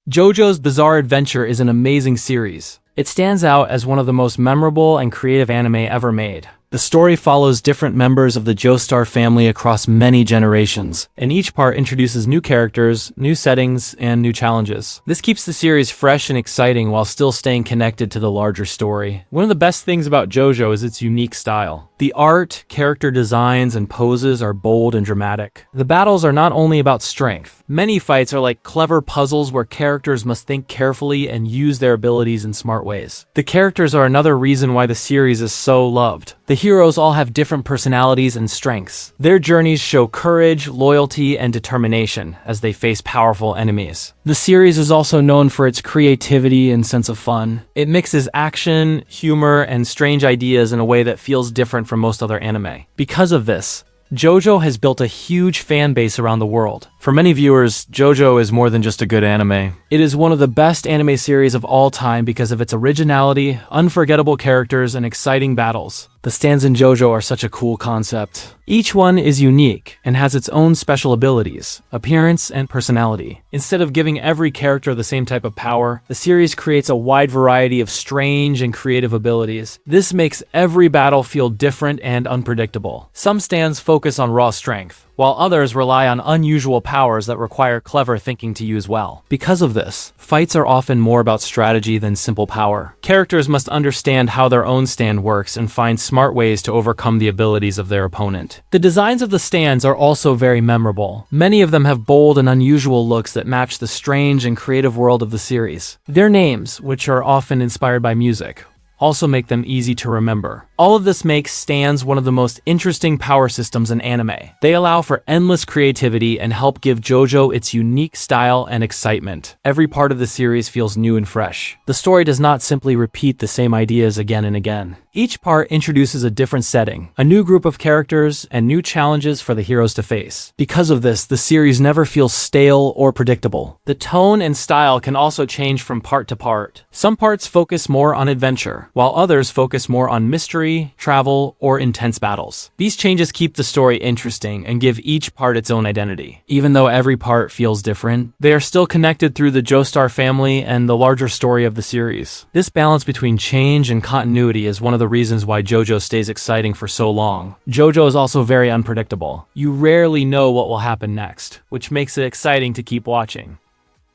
JoJo's Bizarre Adventure is an amazing series. It stands out as one of the most memorable and creative anime ever made. The story follows different members of the Joestar family across many generations, and each part introduces new characters, new settings, and new challenges. This keeps the series fresh and exciting while still staying connected to the larger story. One of the best things about JoJo is its unique style. The art, character designs, and poses are bold and dramatic. The battles are not only about strength. Many fights are like clever puzzles where characters must think carefully and use their abilities in smart ways. The characters are another reason why the series is so loved. The heroes all have different personalities and strengths. Their journeys show courage, loyalty, and determination as they face powerful enemies. The series is also known for its creativity and sense of fun. It mixes action, humor, and strange ideas in a way that feels different from most other anime. Because of this, JoJo has built a huge fan base around the world. For many viewers, JoJo is more than just a good anime. It is one of the best anime series of all time because of its originality, unforgettable characters, and exciting battles. The stands in JoJo are such a cool concept. Each one is unique and has its own special abilities, appearance, and personality. Instead of giving every character the same type of power, the series creates a wide variety of strange and creative abilities. This makes every battle feel different and unpredictable. Some stands focus on raw strength, while others rely on unusual powers that require clever thinking to use well. Because of this, fights are often more about strategy than simple power. Characters must understand how their own stand works and find smart ways to overcome the abilities of their opponent. The designs of the stands are also very memorable. Many of them have bold and unusual looks that match the strange and creative world of the series. Their names, which are often inspired by music, also make them easy to remember. All of this makes stands one of the most interesting power systems in anime. They allow for endless creativity and help give JoJo its unique style and excitement. Every part of the series feels new and fresh. The story does not simply repeat the same ideas again and again. Each part introduces a different setting, a new group of characters, and new challenges for the heroes to face. Because of this, the series never feels stale or predictable. The tone and style can also change from part to part. Some parts focus more on adventure, while others focus more on mystery, travel, or intense battles. These changes keep the story interesting and give each part its own identity. Even though every part feels different, they are still connected through the Joestar family and the larger story of the series. This balance between change and continuity is one of the reasons why JoJo stays exciting for so long. JoJo is also very unpredictable. You rarely know what will happen next, which makes it exciting to keep watching.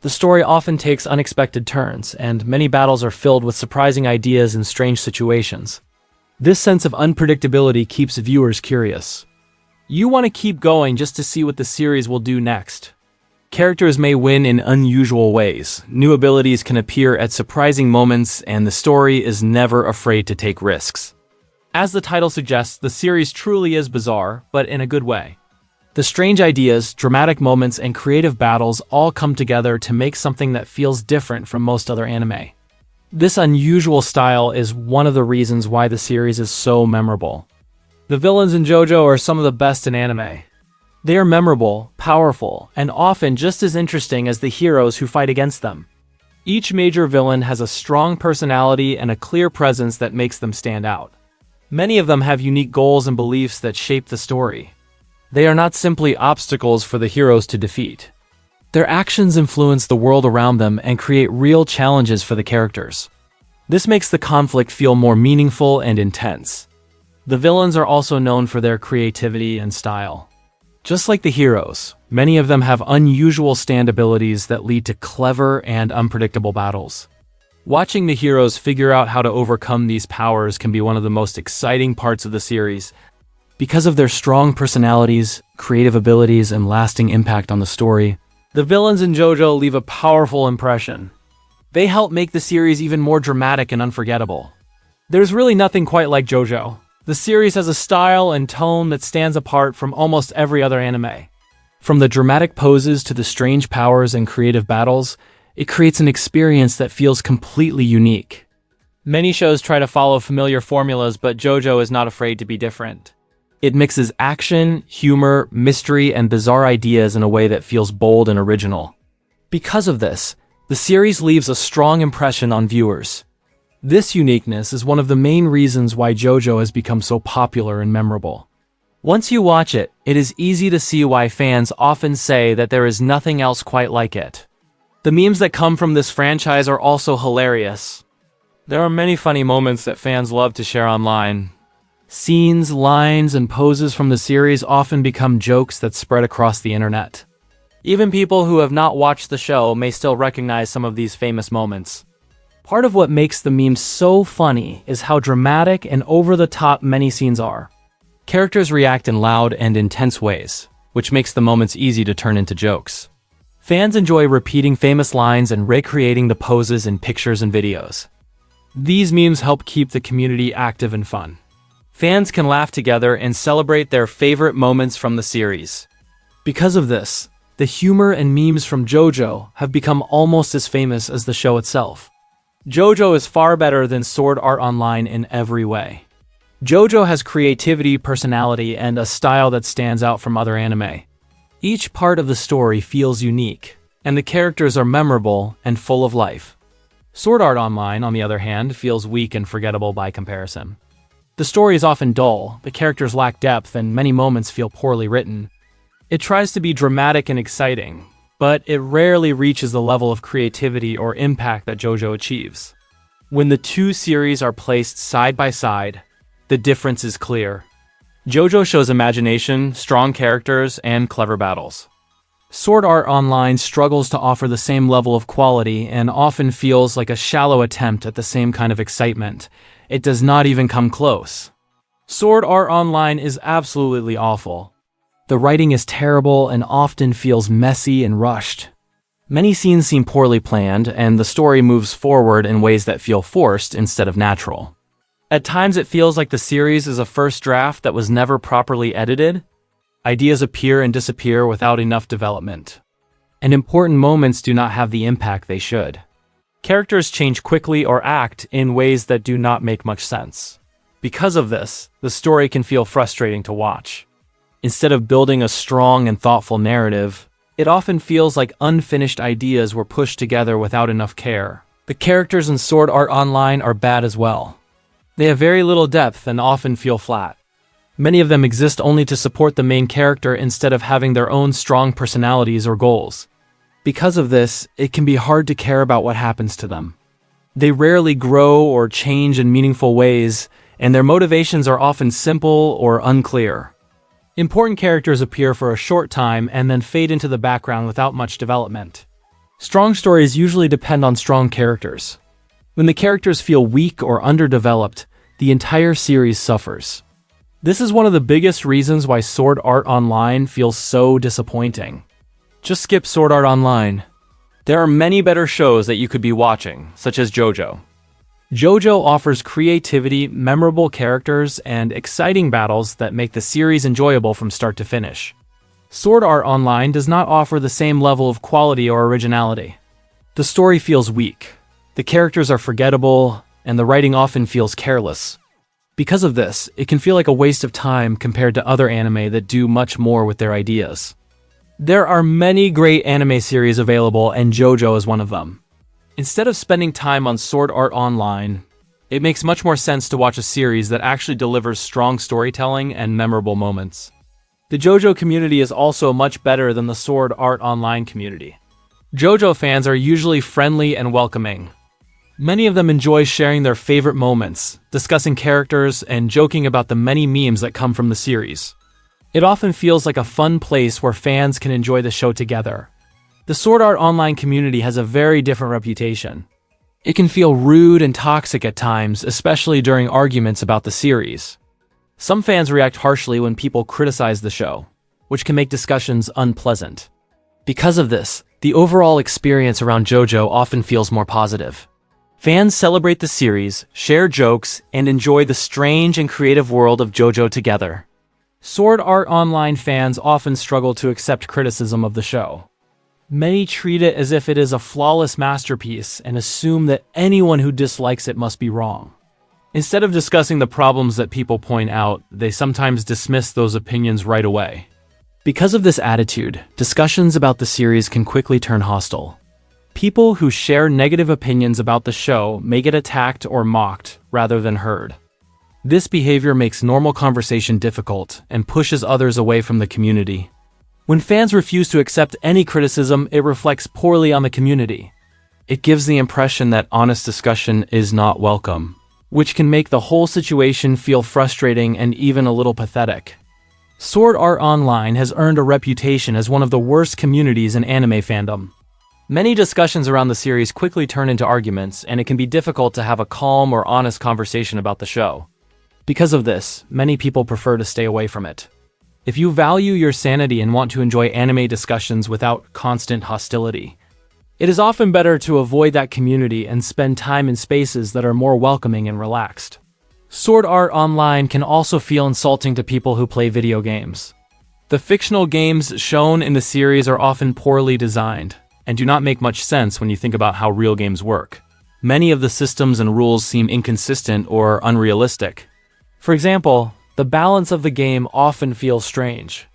The story often takes unexpected turns, and many battles are filled with surprising ideas and strange situations. This sense of unpredictability keeps viewers curious. You want to keep going just to see what the series will do next. Characters may win in unusual ways, new abilities can appear at surprising moments, and the story is never afraid to take risks. As the title suggests, the series truly is bizarre, but in a good way. The strange ideas, dramatic moments, and creative battles all come together to make something that feels different from most other anime. This unusual style is one of the reasons why the series is so memorable. The villains in JoJo are some of the best in anime. They are memorable, powerful, and often just as interesting as the heroes who fight against them. Each major villain has a strong personality and a clear presence that makes them stand out. Many of them have unique goals and beliefs that shape the story. They are not simply obstacles for the heroes to defeat. Their actions influence the world around them and create real challenges for the characters. This makes the conflict feel more meaningful and intense. The villains are also known for their creativity and style. Just like the heroes, many of them have unusual stand abilities that lead to clever and unpredictable battles. Watching the heroes figure out how to overcome these powers can be one of the most exciting parts of the series. Because of their strong personalities, creative abilities, and lasting impact on the story, the villains in JoJo leave a powerful impression. They help make the series even more dramatic and unforgettable. There's really nothing quite like JoJo. The series has a style and tone that stands apart from almost every other anime. From the dramatic poses to the strange powers and creative battles, it creates an experience that feels completely unique. Many shows try to follow familiar formulas, but JoJo is not afraid to be different. It mixes action, humor, mystery, and bizarre ideas in a way that feels bold and original. Because of this, the series leaves a strong impression on viewers. This uniqueness is one of the main reasons why JoJo has become so popular and memorable. Once you watch it, it is easy to see why fans often say that there is nothing else quite like it. The memes that come from this franchise are also hilarious. There are many funny moments that fans love to share online. Scenes, lines, and poses from the series often become jokes that spread across the internet. Even people who have not watched the show may still recognize some of these famous moments. Part of what makes the memes so funny is how dramatic and over-the-top many scenes are. Characters react in loud and intense ways, which makes the moments easy to turn into jokes. Fans enjoy repeating famous lines and recreating the poses in pictures and videos. These memes help keep the community active and fun. Fans can laugh together and celebrate their favorite moments from the series. Because of this, the humor and memes from JoJo have become almost as famous as the show itself. JoJo is far better than Sword Art Online in every way. JoJo has creativity, personality, and a style that stands out from other anime. Each part of the story feels unique, and the characters are memorable and full of life. Sword Art Online, on the other hand, feels weak and forgettable by comparison. The story is often dull, the characters lack depth, and many moments feel poorly written. It tries to be dramatic and exciting, but it rarely reaches the level of creativity or impact that JoJo achieves. When the two series are placed side by side, the difference is clear. JoJo shows imagination, strong characters, and clever battles. Sword Art Online struggles to offer the same level of quality and often feels like a shallow attempt at the same kind of excitement. It does not even come close. Sword Art Online is absolutely awful. The writing is terrible and often feels messy and rushed. Many scenes seem poorly planned, and the story moves forward in ways that feel forced instead of natural. At times it feels like the series is a first draft that was never properly edited. Ideas appear and disappear without enough development. And important moments do not have the impact they should. Characters change quickly or act in ways that do not make much sense. Because of this, the story can feel frustrating to watch. Instead of building a strong and thoughtful narrative, it often feels like unfinished ideas were pushed together without enough care. The characters in Sword Art Online are bad as well. They have very little depth and often feel flat. Many of them exist only to support the main character instead of having their own strong personalities or goals. Because of this, it can be hard to care about what happens to them. They rarely grow or change in meaningful ways, and their motivations are often simple or unclear. Important characters appear for a short time and then fade into the background without much development. Strong stories usually depend on strong characters. When the characters feel weak or underdeveloped, the entire series suffers. This is one of the biggest reasons why Sword Art Online feels so disappointing. Just skip Sword Art Online. There are many better shows that you could be watching, such as JoJo. JoJo offers creativity, memorable characters, and exciting battles that make the series enjoyable from start to finish. Sword Art Online does not offer the same level of quality or originality. The story feels weak, the characters are forgettable, and the writing often feels careless. Because of this, it can feel like a waste of time compared to other anime that do much more with their ideas. There are many great anime series available, and JoJo is one of them. Instead of spending time on Sword Art Online, it makes much more sense to watch a series that actually delivers strong storytelling and memorable moments. The JoJo community is also much better than the Sword Art Online community. JoJo fans are usually friendly and welcoming. Many of them enjoy sharing their favorite moments, discussing characters, and joking about the many memes that come from the series. It often feels like a fun place where fans can enjoy the show together. The Sword Art Online community has a very different reputation. It can feel rude and toxic at times, especially during arguments about the series. Some fans react harshly when people criticize the show, which can make discussions unpleasant. Because of this, the overall experience around JoJo often feels more positive. Fans celebrate the series, share jokes, and enjoy the strange and creative world of JoJo together. Sword Art Online fans often struggle to accept criticism of the show. Many treat it as if it is a flawless masterpiece and assume that anyone who dislikes it must be wrong. Instead of discussing the problems that people point out, they sometimes dismiss those opinions right away. Because of this attitude, discussions about the series can quickly turn hostile. People who share negative opinions about the show may get attacked or mocked rather than heard. This behavior makes normal conversation difficult and pushes others away from the community. When fans refuse to accept any criticism, it reflects poorly on the community. It gives the impression that honest discussion is not welcome, which can make the whole situation feel frustrating and even a little pathetic. Sword Art Online has earned a reputation as one of the worst communities in anime fandom. Many discussions around the series quickly turn into arguments, and it can be difficult to have a calm or honest conversation about the show. Because of this, many people prefer to stay away from it. If you value your sanity and want to enjoy anime discussions without constant hostility, it is often better to avoid that community and spend time in spaces that are more welcoming and relaxed. Sword Art Online can also feel insulting to people who play video games. The fictional games shown in the series are often poorly designed, and do not make much sense when you think about how real games work. Many of the systems and rules seem inconsistent or unrealistic. For example, the balance of the game often feels strange.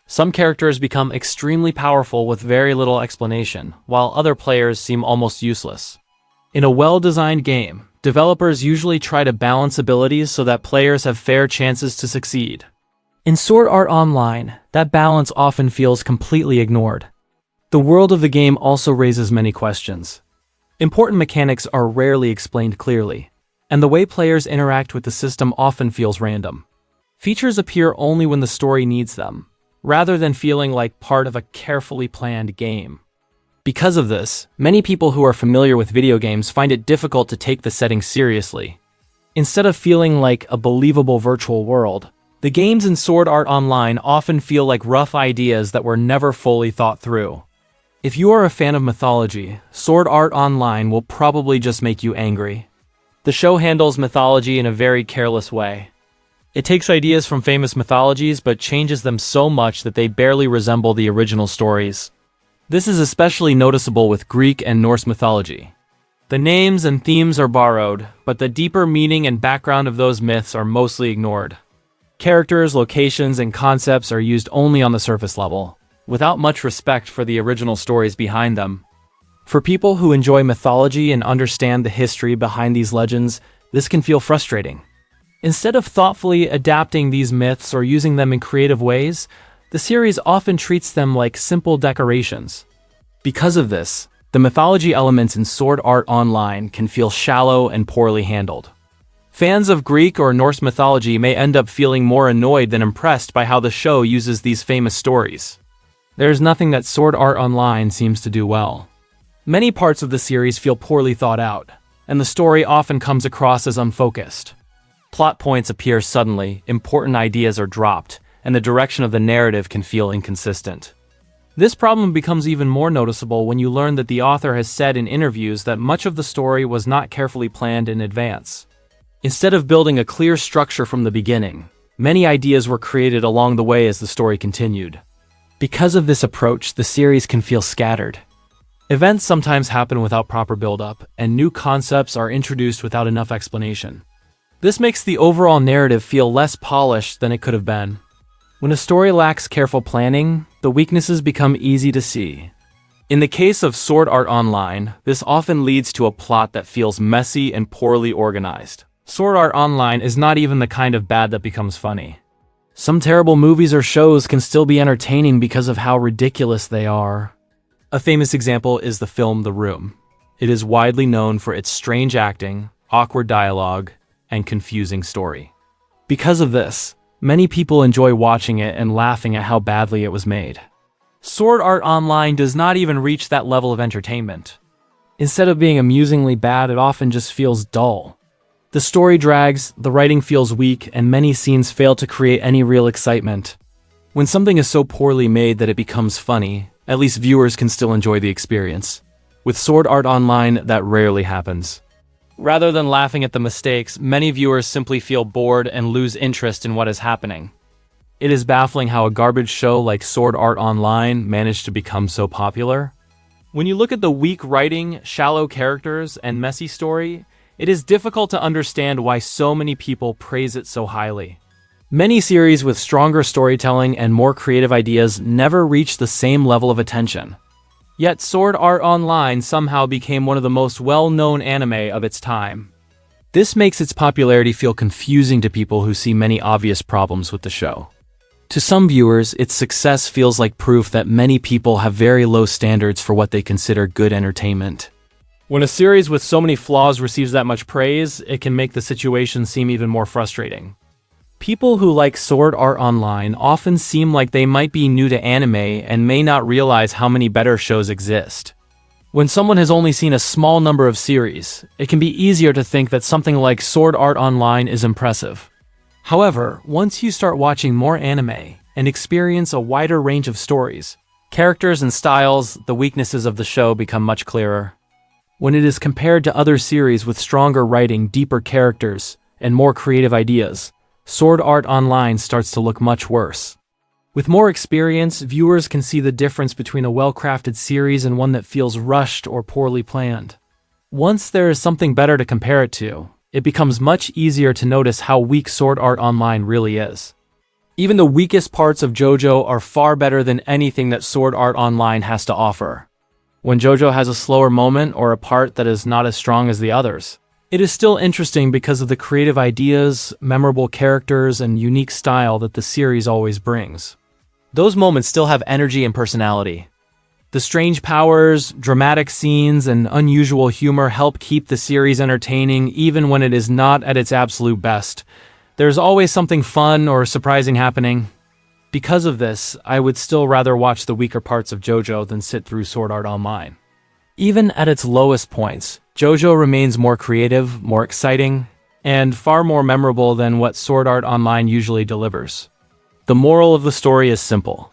Some characters become extremely powerful with very little explanation, while other players seem almost useless. In a well-designed game, developers usually try to balance abilities so that players have fair chances to succeed. In Sword Art Online, that balance often feels completely ignored. The world of the game also raises many questions. Important mechanics are rarely explained clearly, and the way players interact with the system often feels random. Features appear only when the story needs them, rather than feeling like part of a carefully planned game. Because of this, many people who are familiar with video games find it difficult to take the setting seriously. Instead of feeling like a believable virtual world, the games in Sword Art Online often feel like rough ideas that were never fully thought through. If you are a fan of mythology, Sword Art Online will probably just make you angry. The show handles mythology in a very careless way. It takes ideas from famous mythologies but changes them so much that they barely resemble the original stories. This is especially noticeable with Greek and Norse mythology. The names and themes are borrowed, but the deeper meaning and background of those myths are mostly ignored. Characters, locations, and concepts are used only on the surface level, without much respect for the original stories behind them. For people who enjoy mythology and understand the history behind these legends, this can feel frustrating. Instead of thoughtfully adapting these myths or using them in creative ways, the series often treats them like simple decorations. Because of this, the mythology elements in Sword Art Online can feel shallow and poorly handled. Fans of Greek or Norse mythology may end up feeling more annoyed than impressed by how the show uses these famous stories. There is nothing that Sword Art Online seems to do well. Many parts of the series feel poorly thought out, and the story often comes across as unfocused. Plot points appear suddenly, important ideas are dropped, and the direction of the narrative can feel inconsistent. This problem becomes even more noticeable when you learn that the author has said in interviews that much of the story was not carefully planned in advance. Instead of building a clear structure from the beginning, many ideas were created along the way as the story continued. Because of this approach, the series can feel scattered. Events sometimes happen without proper build-up, and new concepts are introduced without enough explanation. This makes the overall narrative feel less polished than it could have been. When a story lacks careful planning, the weaknesses become easy to see. In the case of Sword Art Online, this often leads to a plot that feels messy and poorly organized. Sword Art Online is not even the kind of bad that becomes funny. Some terrible movies or shows can still be entertaining because of how ridiculous they are. A famous example is the film The Room. It is widely known for its strange acting, awkward dialogue, and confusing story. Because of this, many people enjoy watching it and laughing at how badly it was made. Sword Art Online does not even reach that level of entertainment. Instead of being amusingly bad, it often just feels dull. The story drags, the writing feels weak, and many scenes fail to create any real excitement. When something is so poorly made that it becomes funny, at least viewers can still enjoy the experience. With Sword Art Online, that rarely happens. Rather than laughing at the mistakes, many viewers simply feel bored and lose interest in what is happening. It is baffling how a garbage show like Sword Art Online managed to become so popular. When you look at the weak writing, shallow characters, and messy story, it is difficult to understand why so many people praise it so highly. Many series with stronger storytelling and more creative ideas never reach the same level of attention. Yet Sword Art Online somehow became one of the most well-known anime of its time. This makes its popularity feel confusing to people who see many obvious problems with the show. To some viewers, its success feels like proof that many people have very low standards for what they consider good entertainment. When a series with so many flaws receives that much praise, it can make the situation seem even more frustrating. People who like Sword Art Online often seem like they might be new to anime and may not realize how many better shows exist. When someone has only seen a small number of series, it can be easier to think that something like Sword Art Online is impressive. However, once you start watching more anime and experience a wider range of stories, characters and styles, the weaknesses of the show become much clearer. When it is compared to other series with stronger writing, deeper characters, and more creative ideas, Sword Art Online starts to look much worse. With more experience, viewers can see the difference between a well-crafted series and one that feels rushed or poorly planned. Once there is something better to compare it to, it becomes much easier to notice how weak Sword Art Online really is. Even the weakest parts of JoJo are far better than anything that Sword Art Online has to offer. When JoJo has a slower moment or a part that is not as strong as the others, it is still interesting because of the creative ideas, memorable characters, and unique style that the series always brings. Those moments still have energy and personality. The strange powers, dramatic scenes, and unusual humor help keep the series entertaining even when it is not at its absolute best. There's always something fun or surprising happening. Because of this, I would still rather watch the weaker parts of JoJo than sit through Sword Art Online. Even at its lowest points, JoJo remains more creative, more exciting, and far more memorable than what Sword Art Online usually delivers. The moral of the story is simple.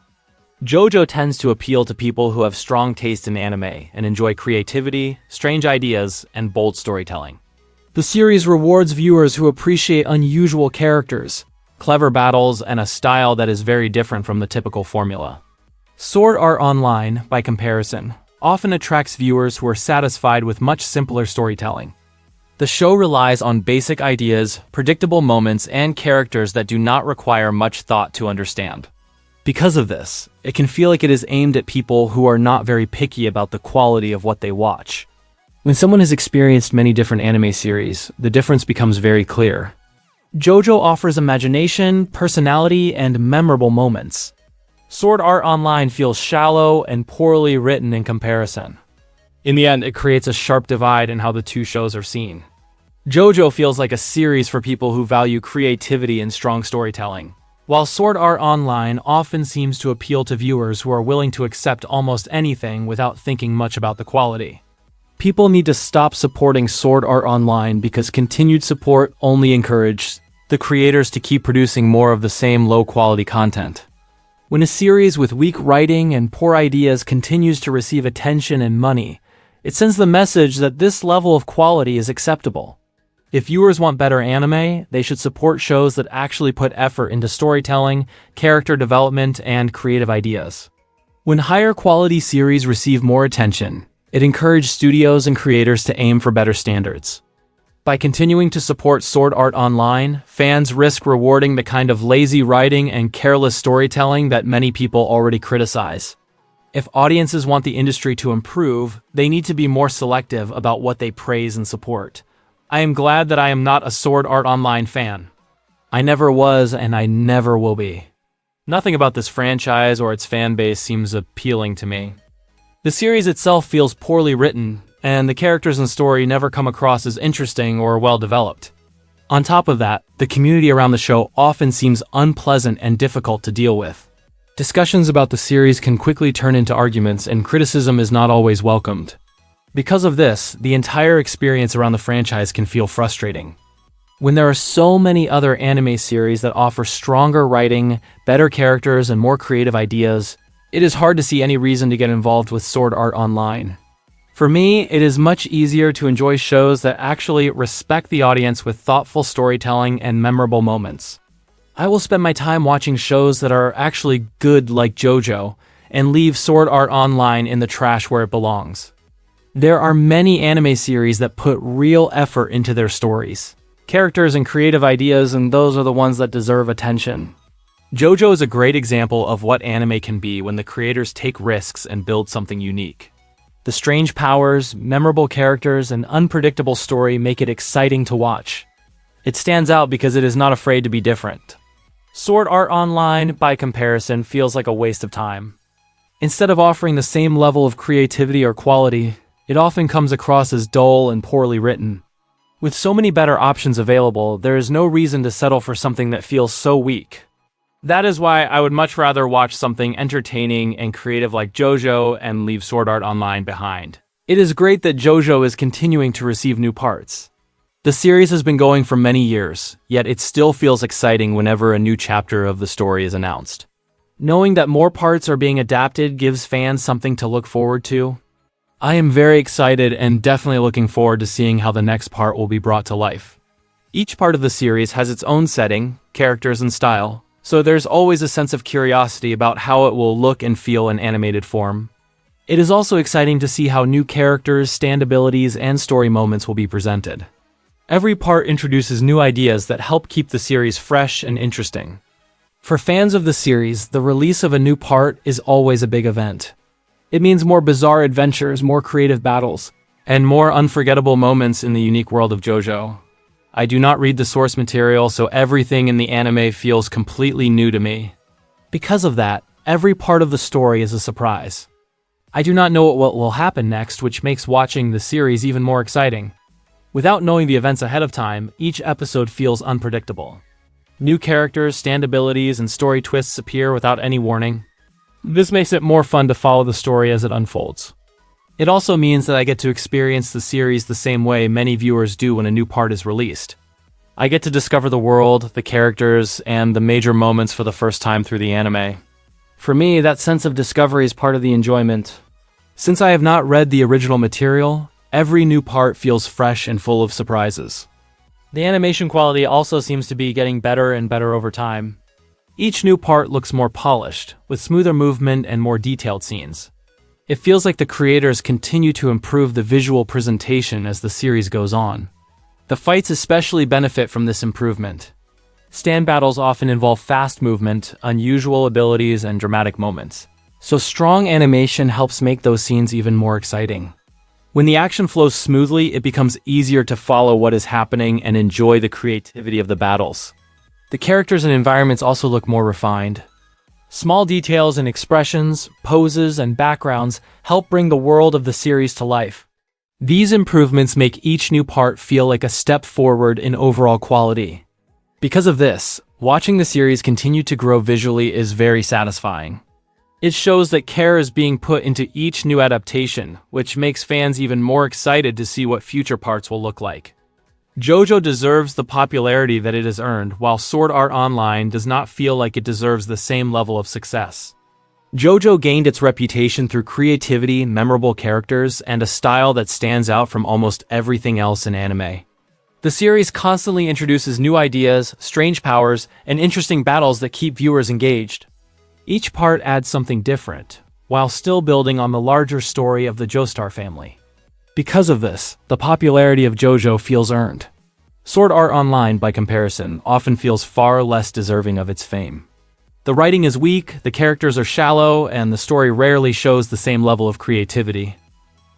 JoJo tends to appeal to people who have strong taste in anime and enjoy creativity, strange ideas, and bold storytelling. The series rewards viewers who appreciate unusual characters, clever battles, and a style that is very different from the typical formula. Sword Art Online, by comparison, often attracts viewers who are satisfied with much simpler storytelling. The show relies on basic ideas, predictable moments, and characters that do not require much thought to understand. Because of this, it can feel like it is aimed at people who are not very picky about the quality of what they watch. When someone has experienced many different anime series, the difference becomes very clear. JoJo offers imagination, personality, and memorable moments. Sword Art Online feels shallow and poorly written in comparison. In the end, it creates a sharp divide in how the two shows are seen. JoJo feels like a series for people who value creativity and strong storytelling, while Sword Art Online often seems to appeal to viewers who are willing to accept almost anything without thinking much about the quality. People need to stop supporting Sword Art Online because continued support only encourages the creators to keep producing more of the same low-quality content. When a series with weak writing and poor ideas continues to receive attention and money, it sends the message that this level of quality is acceptable. If viewers want better anime, they should support shows that actually put effort into storytelling, character development, and creative ideas. When higher quality series receive more attention, it encourages studios and creators to aim for better standards. By continuing to support Sword Art Online, fans risk rewarding the kind of lazy writing and careless storytelling that many people already criticize. If audiences want the industry to improve, they need to be more selective about what they praise and support. I am glad that I am not a Sword Art Online fan. I never was, and I never will be. Nothing about this franchise or its fan base seems appealing to me. The series itself feels poorly written, and the characters and story never come across as interesting or well-developed. On top of that, the community around the show often seems unpleasant and difficult to deal with. Discussions about the series can quickly turn into arguments, and criticism is not always welcomed. Because of this, the entire experience around the franchise can feel frustrating. When there are so many other anime series that offer stronger writing, better characters, and more creative ideas, it is hard to see any reason to get involved with Sword Art Online. For me, it is much easier to enjoy shows that actually respect the audience with thoughtful storytelling and memorable moments. I will spend my time watching shows that are actually good like JoJo, and leave Sword Art Online in the trash where it belongs. There are many anime series that put real effort into their stories, characters, and creative ideas, and those are the ones that deserve attention. JoJo is a great example of what anime can be when the creators take risks and build something unique. The strange powers, memorable characters, and unpredictable story make it exciting to watch. It stands out because it is not afraid to be different. Sword Art Online, by comparison, feels like a waste of time. Instead of offering the same level of creativity or quality, it often comes across as dull and poorly written. With so many better options available, there is no reason to settle for something that feels so weak. That is why I would much rather watch something entertaining and creative like JoJo and leave Sword Art Online behind. It is great that JoJo is continuing to receive new parts. The series has been going for many years, yet it still feels exciting whenever a new chapter of the story is announced. Knowing that more parts are being adapted gives fans something to look forward to. I am very excited and definitely looking forward to seeing how the next part will be brought to life. Each part of the series has its own setting, characters, and style, so there's always a sense of curiosity about how it will look and feel in animated form. It is also exciting to see how new characters, stand abilities, and story moments will be presented. Every part introduces new ideas that help keep the series fresh and interesting. For fans of the series, the release of a new part is always a big event. It means more bizarre adventures, more creative battles, and more unforgettable moments in the unique world of JoJo. I do not read the source material, so everything in the anime feels completely new to me. Because of that, every part of the story is a surprise. I do not know what will happen next, which makes watching the series even more exciting. Without knowing the events ahead of time, each episode feels unpredictable. New characters, stand abilities, and story twists appear without any warning. This makes it more fun to follow the story as it unfolds. It also means that I get to experience the series the same way many viewers do when a new part is released. I get to discover the world, the characters, and the major moments for the first time through the anime. For me, that sense of discovery is part of the enjoyment. Since I have not read the original material, every new part feels fresh and full of surprises. The animation quality also seems to be getting better and better over time. Each new part looks more polished, with smoother movement and more detailed scenes. It feels like the creators continue to improve the visual presentation as the series goes on. The fights especially benefit from this improvement. Stand battles often involve fast movement, unusual abilities, and dramatic moments. So strong animation helps make those scenes even more exciting. When the action flows smoothly, it becomes easier to follow what is happening and enjoy the creativity of the battles. The characters and environments also look more refined. Small details in expressions, poses, and backgrounds help bring the world of the series to life. These improvements make each new part feel like a step forward in overall quality. Because of this, watching the series continue to grow visually is very satisfying. It shows that care is being put into each new adaptation, which makes fans even more excited to see what future parts will look like. JoJo deserves the popularity that it has earned, while Sword Art Online does not feel like it deserves the same level of success. JoJo gained its reputation through creativity, memorable characters, and a style that stands out from almost everything else in anime. The series constantly introduces new ideas, strange powers, and interesting battles that keep viewers engaged. Each part adds something different, while still building on the larger story of the Joestar family. Because of this, the popularity of JoJo feels earned. Sword Art Online, by comparison, often feels far less deserving of its fame. The writing is weak, the characters are shallow, and the story rarely shows the same level of creativity.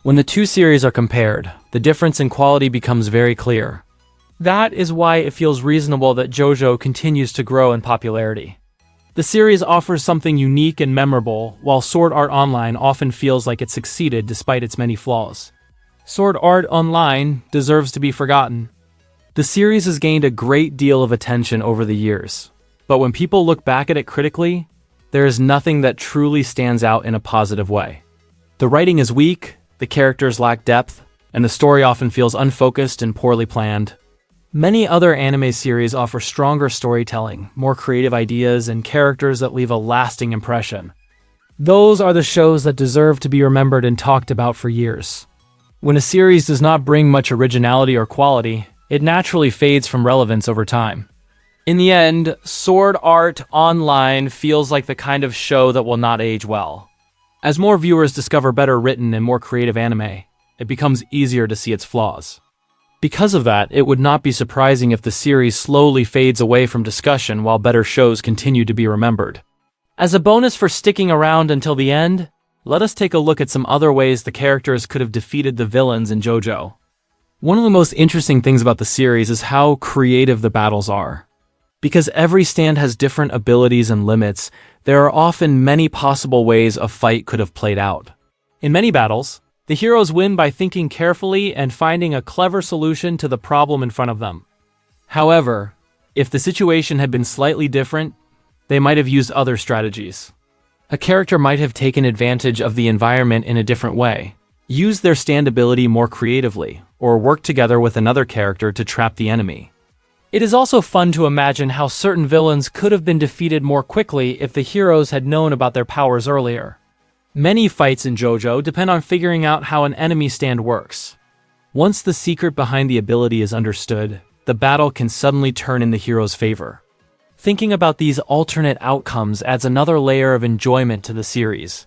When the two series are compared, the difference in quality becomes very clear. That is why it feels reasonable that JoJo continues to grow in popularity. The series offers something unique and memorable, while Sword Art Online often feels like it succeeded despite its many flaws. Sword Art Online deserves to be forgotten. The series has gained a great deal of attention over the years, but when people look back at it critically, there is nothing that truly stands out in a positive way. The writing is weak, the characters lack depth, and the story often feels unfocused and poorly planned. Many other anime series offer stronger storytelling, more creative ideas, and characters that leave a lasting impression. Those are the shows that deserve to be remembered and talked about for years. When a series does not bring much originality or quality, it naturally fades from relevance over time. In the end, Sword Art Online feels like the kind of show that will not age well. As more viewers discover better written and more creative anime, it becomes easier to see its flaws. Because of that, it would not be surprising if the series slowly fades away from discussion while better shows continue to be remembered. As a bonus for sticking around until the end, let us take a look at some other ways the characters could have defeated the villains in JoJo. One of the most interesting things about the series is how creative the battles are. Because every stand has different abilities and limits, there are often many possible ways a fight could have played out. In many battles, the heroes win by thinking carefully and finding a clever solution to the problem in front of them. However, if the situation had been slightly different, they might have used other strategies. A character might have taken advantage of the environment in a different way, used their stand ability more creatively, or worked together with another character to trap the enemy. It is also fun to imagine how certain villains could have been defeated more quickly if the heroes had known about their powers earlier. Many fights in JoJo depend on figuring out how an enemy stand works. Once the secret behind the ability is understood, the battle can suddenly turn in the hero's favor. Thinking about these alternate outcomes adds another layer of enjoyment to the series.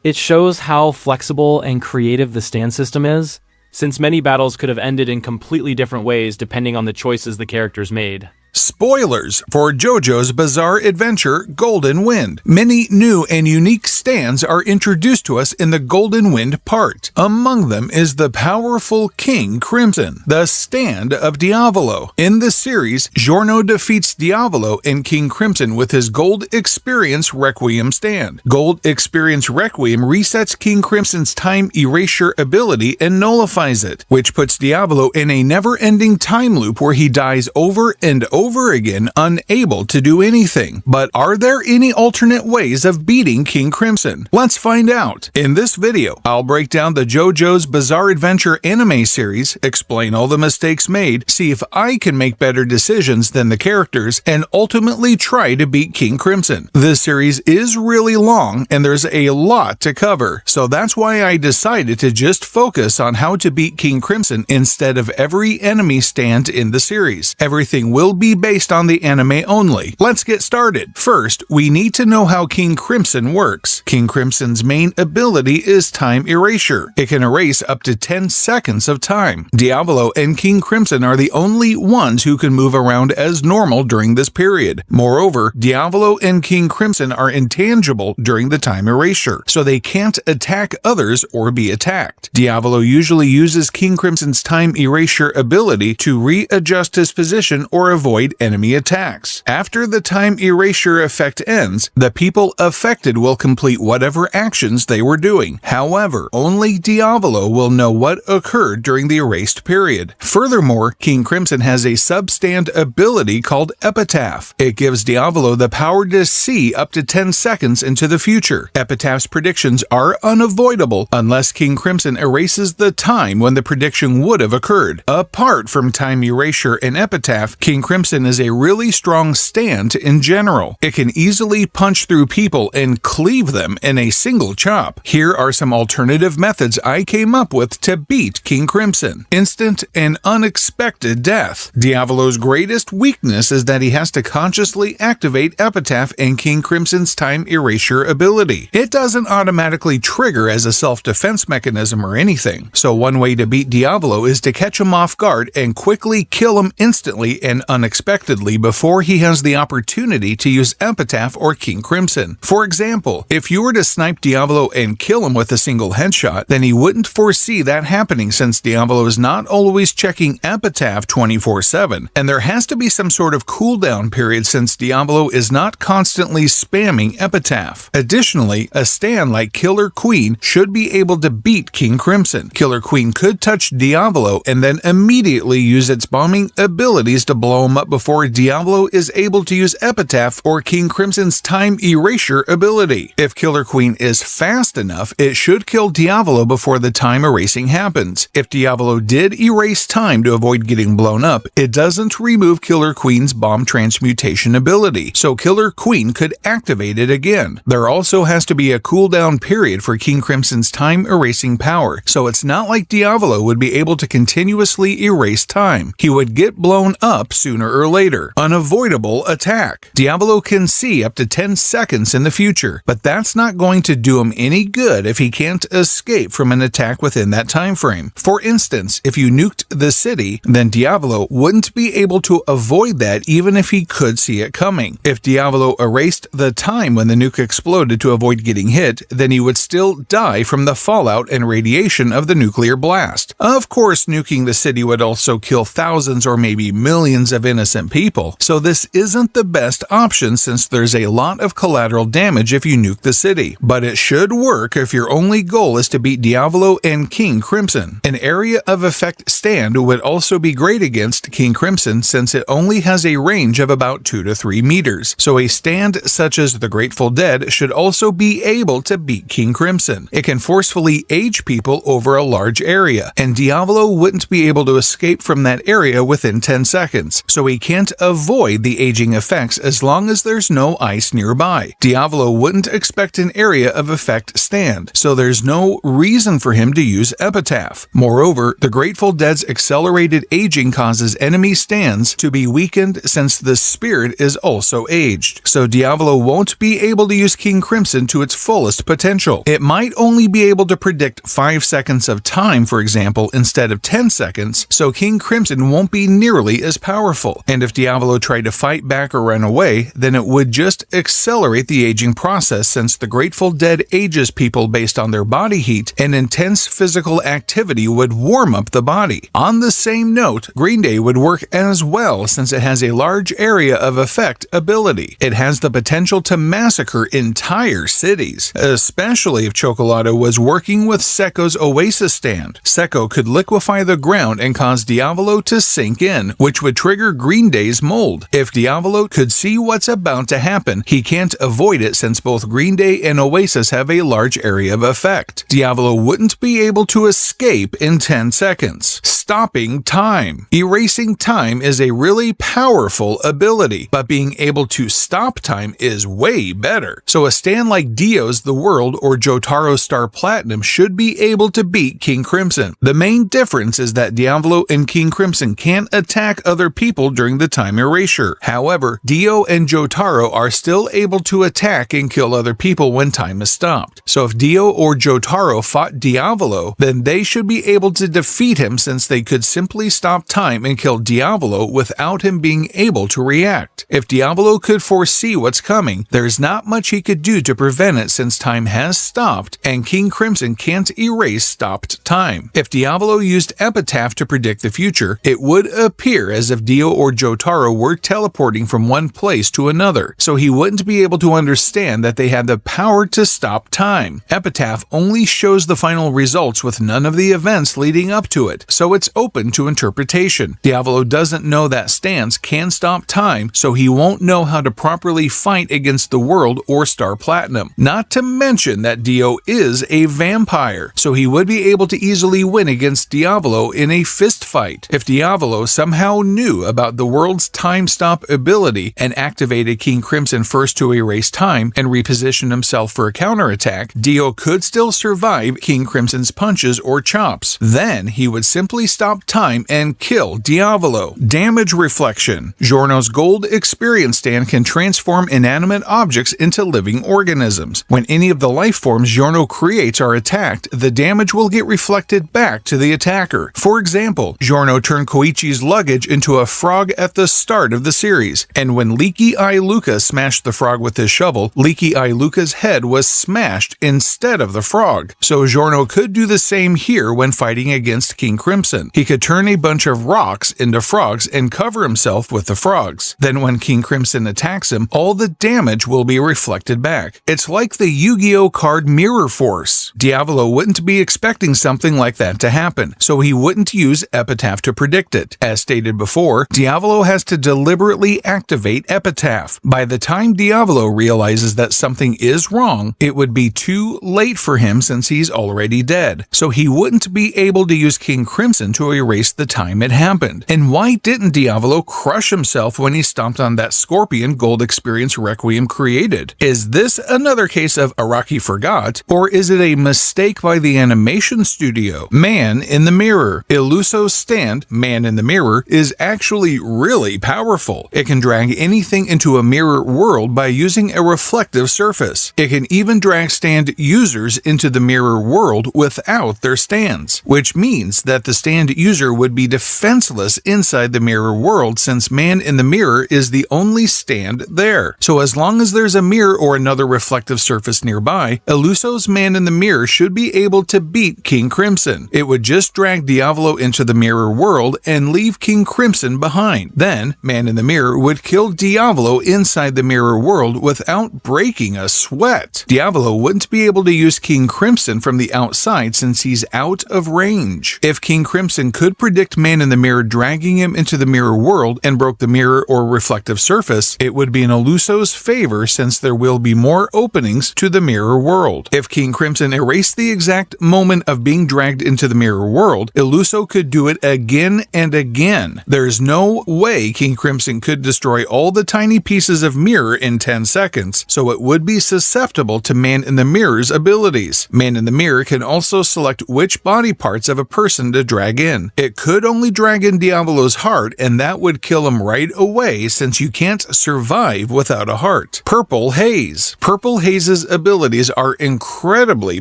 It shows how flexible and creative the stand system is, since many battles could have ended in completely different ways depending on the choices the characters made. Spoilers for JoJo's Bizarre Adventure Golden Wind. Many new and unique stands are introduced to us in the Golden Wind part. Among them is the powerful King Crimson, the stand of Diavolo. In the series, Giorno defeats Diavolo and King Crimson with his Gold Experience Requiem stand. Gold Experience Requiem resets King Crimson's time erasure ability and nullifies it, which puts Diavolo in a never-ending time loop where he dies over and over again, unable to do anything. But are there any alternate ways of beating King Crimson? Let's find out. In this video, I'll break down the JoJo's Bizarre Adventure anime series, explain all the mistakes made, see if I can make better decisions than the characters, and ultimately try to beat King Crimson. This series is really long, and there's a lot to cover, so that's why I decided to just focus on how to beat King Crimson instead of every enemy stand in the series. Everything will be based on the anime only. Let's get started. First, we need to know how King Crimson works. King Crimson's main ability is time erasure. It can erase up to 10 seconds of time. Diavolo and King Crimson are the only ones who can move around as normal during this period. Moreover, Diavolo and King Crimson are intangible during the time erasure, so they can't attack others or be attacked. Diavolo usually uses King Crimson's time erasure ability to readjust his position or avoid enemy attacks. After the time erasure effect ends, the people affected will complete whatever actions they were doing. However, only Diavolo will know what occurred during the erased period. Furthermore, King Crimson has a substand ability called Epitaph. It gives Diavolo the power to see up to 10 seconds into the future. Epitaph's predictions are unavoidable unless King Crimson erases the time when the prediction would have occurred. Apart from time erasure and Epitaph, King Crimson is a really strong stand in general. It can easily punch through people and cleave them in a single chop. Here are some alternative methods I came up with to beat King Crimson. Instant and unexpected death. Diavolo's greatest weakness is that he has to consciously activate Epitaph and King Crimson's time erasure ability. It doesn't automatically trigger as a self-defense mechanism or anything, so one way to beat Diavolo is to catch him off guard and quickly kill him instantly and unexpectedly before he has the opportunity to use Epitaph or King Crimson. For example, if you were to snipe Diavolo and kill him with a single headshot, then he wouldn't foresee that happening since Diavolo is not always checking Epitaph 24/7, and there has to be some sort of cooldown period since Diavolo is not constantly spamming Epitaph. Additionally, a stand like Killer Queen should be able to beat King Crimson. Killer Queen could touch Diavolo and then immediately use its bombing abilities to blow him up before Diavolo is able to use Epitaph or King Crimson's time erasure ability. If Killer Queen is fast enough, it should kill Diavolo before the time erasing happens. If Diavolo did erase time to avoid getting blown up, it doesn't remove Killer Queen's bomb transmutation ability, so Killer Queen could activate it again. There also has to be a cooldown period for King Crimson's time erasing power, so it's not like Diavolo would be able to continuously erase time. He would get blown up sooner or later. Unavoidable attack. Diavolo can see up to 10 seconds in the future, but that's not going to do him any good if he can't escape from an attack within that time frame. For instance, if you nuked the city, then Diavolo wouldn't be able to avoid that even if he could see it coming. If Diavolo erased the time when the nuke exploded to avoid getting hit, then he would still die from the fallout and radiation of the nuclear blast. Of course, nuking the city would also kill thousands or maybe millions of innocent innocent people, so this isn't the best option since there's a lot of collateral damage if you nuke the city. But it should work if your only goal is to beat Diavolo and King Crimson. An area of effect stand would also be great against King Crimson since it only has a range of about 2 to 3 meters, so a stand such as the Grateful Dead should also be able to beat King Crimson. It can forcefully age people over a large area, and Diavolo wouldn't be able to escape from that area within 10 seconds, so he can't avoid the aging effects as long as there's no ice nearby. Diavolo wouldn't expect an area of effect stand, so there's no reason for him to use Epitaph. Moreover, the Grateful Dead's accelerated aging causes enemy stands to be weakened since the spirit is also aged, so Diavolo won't be able to use King Crimson to its fullest potential. It might only be able to predict 5 seconds of time, for example, instead of 10 seconds, so King Crimson won't be nearly as powerful. And if Diavolo tried to fight back or run away, then it would just accelerate the aging process since the Grateful Dead ages people based on their body heat, and intense physical activity would warm up the body. On the same note, Green Day would work as well since it has a large area of effect ability. It has the potential to massacre entire cities, especially if Chocolate was working with Sekko's Oasis stand. Sekko could liquefy the ground and cause Diavolo to sink in, which would trigger Green Day's mold. If Diavolo could see what's about to happen, he can't avoid it since both Green Day and Oasis have a large area of effect. Diavolo wouldn't be able to escape in 10 seconds. Stopping time. Erasing time is a really powerful ability, but being able to stop time is way better. So a stand like Dio's The World or Jotaro's Star Platinum should be able to beat King Crimson. The main difference is that Diavolo and King Crimson can't attack other people during the time erasure. However, Dio and Jotaro are still able to attack and kill other people when time is stopped. So if Dio or Jotaro fought Diavolo, then they should be able to defeat him since they could simply stop time and kill Diavolo without him being able to react. If Diavolo could foresee what's coming, there's not much he could do to prevent it since time has stopped and King Crimson can't erase stopped time. If Diavolo used Epitaph to predict the future, it would appear as if Dio or Jotaro were teleporting from one place to another, so he wouldn't be able to understand that they had the power to stop time. Epitaph only shows the final results with none of the events leading up to it, so it's open to interpretation. Diavolo doesn't know that stands can stop time, so he won't know how to properly fight against the World or Star Platinum. Not to mention that Dio is a vampire, so he would be able to easily win against Diavolo in a fist fight. If Diavolo somehow knew about the World's time stop ability and activated King Crimson first to erase time and reposition himself for a counterattack, Dio could still survive King Crimson's punches or chops. Then he would simply stop time and kill Diavolo. Damage reflection. Giorno's gold experience stand can transform inanimate objects into living organisms. When any of the life forms Giorno creates are attacked, the damage will get reflected back to the attacker. For example, Giorno turned Koichi's luggage into a frog at the start of the series, and when Leaky Eye Luca smashed the frog with his shovel, Leaky Eye Luca's head was smashed instead of the frog. So Giorno could do the same here when fighting against King Crimson. He could turn a bunch of rocks into frogs and cover himself with the frogs. Then when King Crimson attacks him, all the damage will be reflected back. It's like the Yu-Gi-Oh card Mirror Force. Diavolo wouldn't be expecting something like that to happen, so he wouldn't use Epitaph to predict it. As stated before, Diavolo has to deliberately activate Epitaph. By the time Diavolo realizes that something is wrong, it would be too late for him since he's already dead, so he wouldn't be able to use King Crimson to erase the time it happened. And why didn't Diavolo crush himself when he stomped on that scorpion Gold Experience Requiem created? Is this another case of Araki forgot, or is it a mistake by the animation studio? Man in the Mirror. Illuso's stand, Man in the Mirror, is actually really powerful. It can drag anything into a mirror world by using a reflective surface. It can even drag stand users into the mirror world without their stands, which means that the stand user would be defenseless inside the mirror world since Man in the Mirror is the only stand there. So as long as there's a mirror or another reflective surface nearby, Illuso's Man in the Mirror should be able to beat King Crimson. It would just drag Diavolo into the mirror world and leave King Crimson behind. mind. Then, Man in the Mirror would kill Diavolo inside the mirror world without breaking a sweat. Diavolo wouldn't be able to use King Crimson from the outside since he's out of range. If King Crimson could predict Man in the Mirror dragging him into the mirror world and broke the mirror or reflective surface, it would be in Illuso's favor since there will be more openings to the mirror world. If King Crimson erased the exact moment of being dragged into the mirror world, Illuso could do it again and again. There's no way King Crimson could destroy all the tiny pieces of mirror in 10 seconds, so it would be susceptible to Man in the Mirror's abilities. Man in the Mirror can also select which body parts of a person to drag in. It could only drag in Diavolo's heart, and that would kill him right away since you can't survive without a heart. Purple Haze. Purple Haze's abilities are incredibly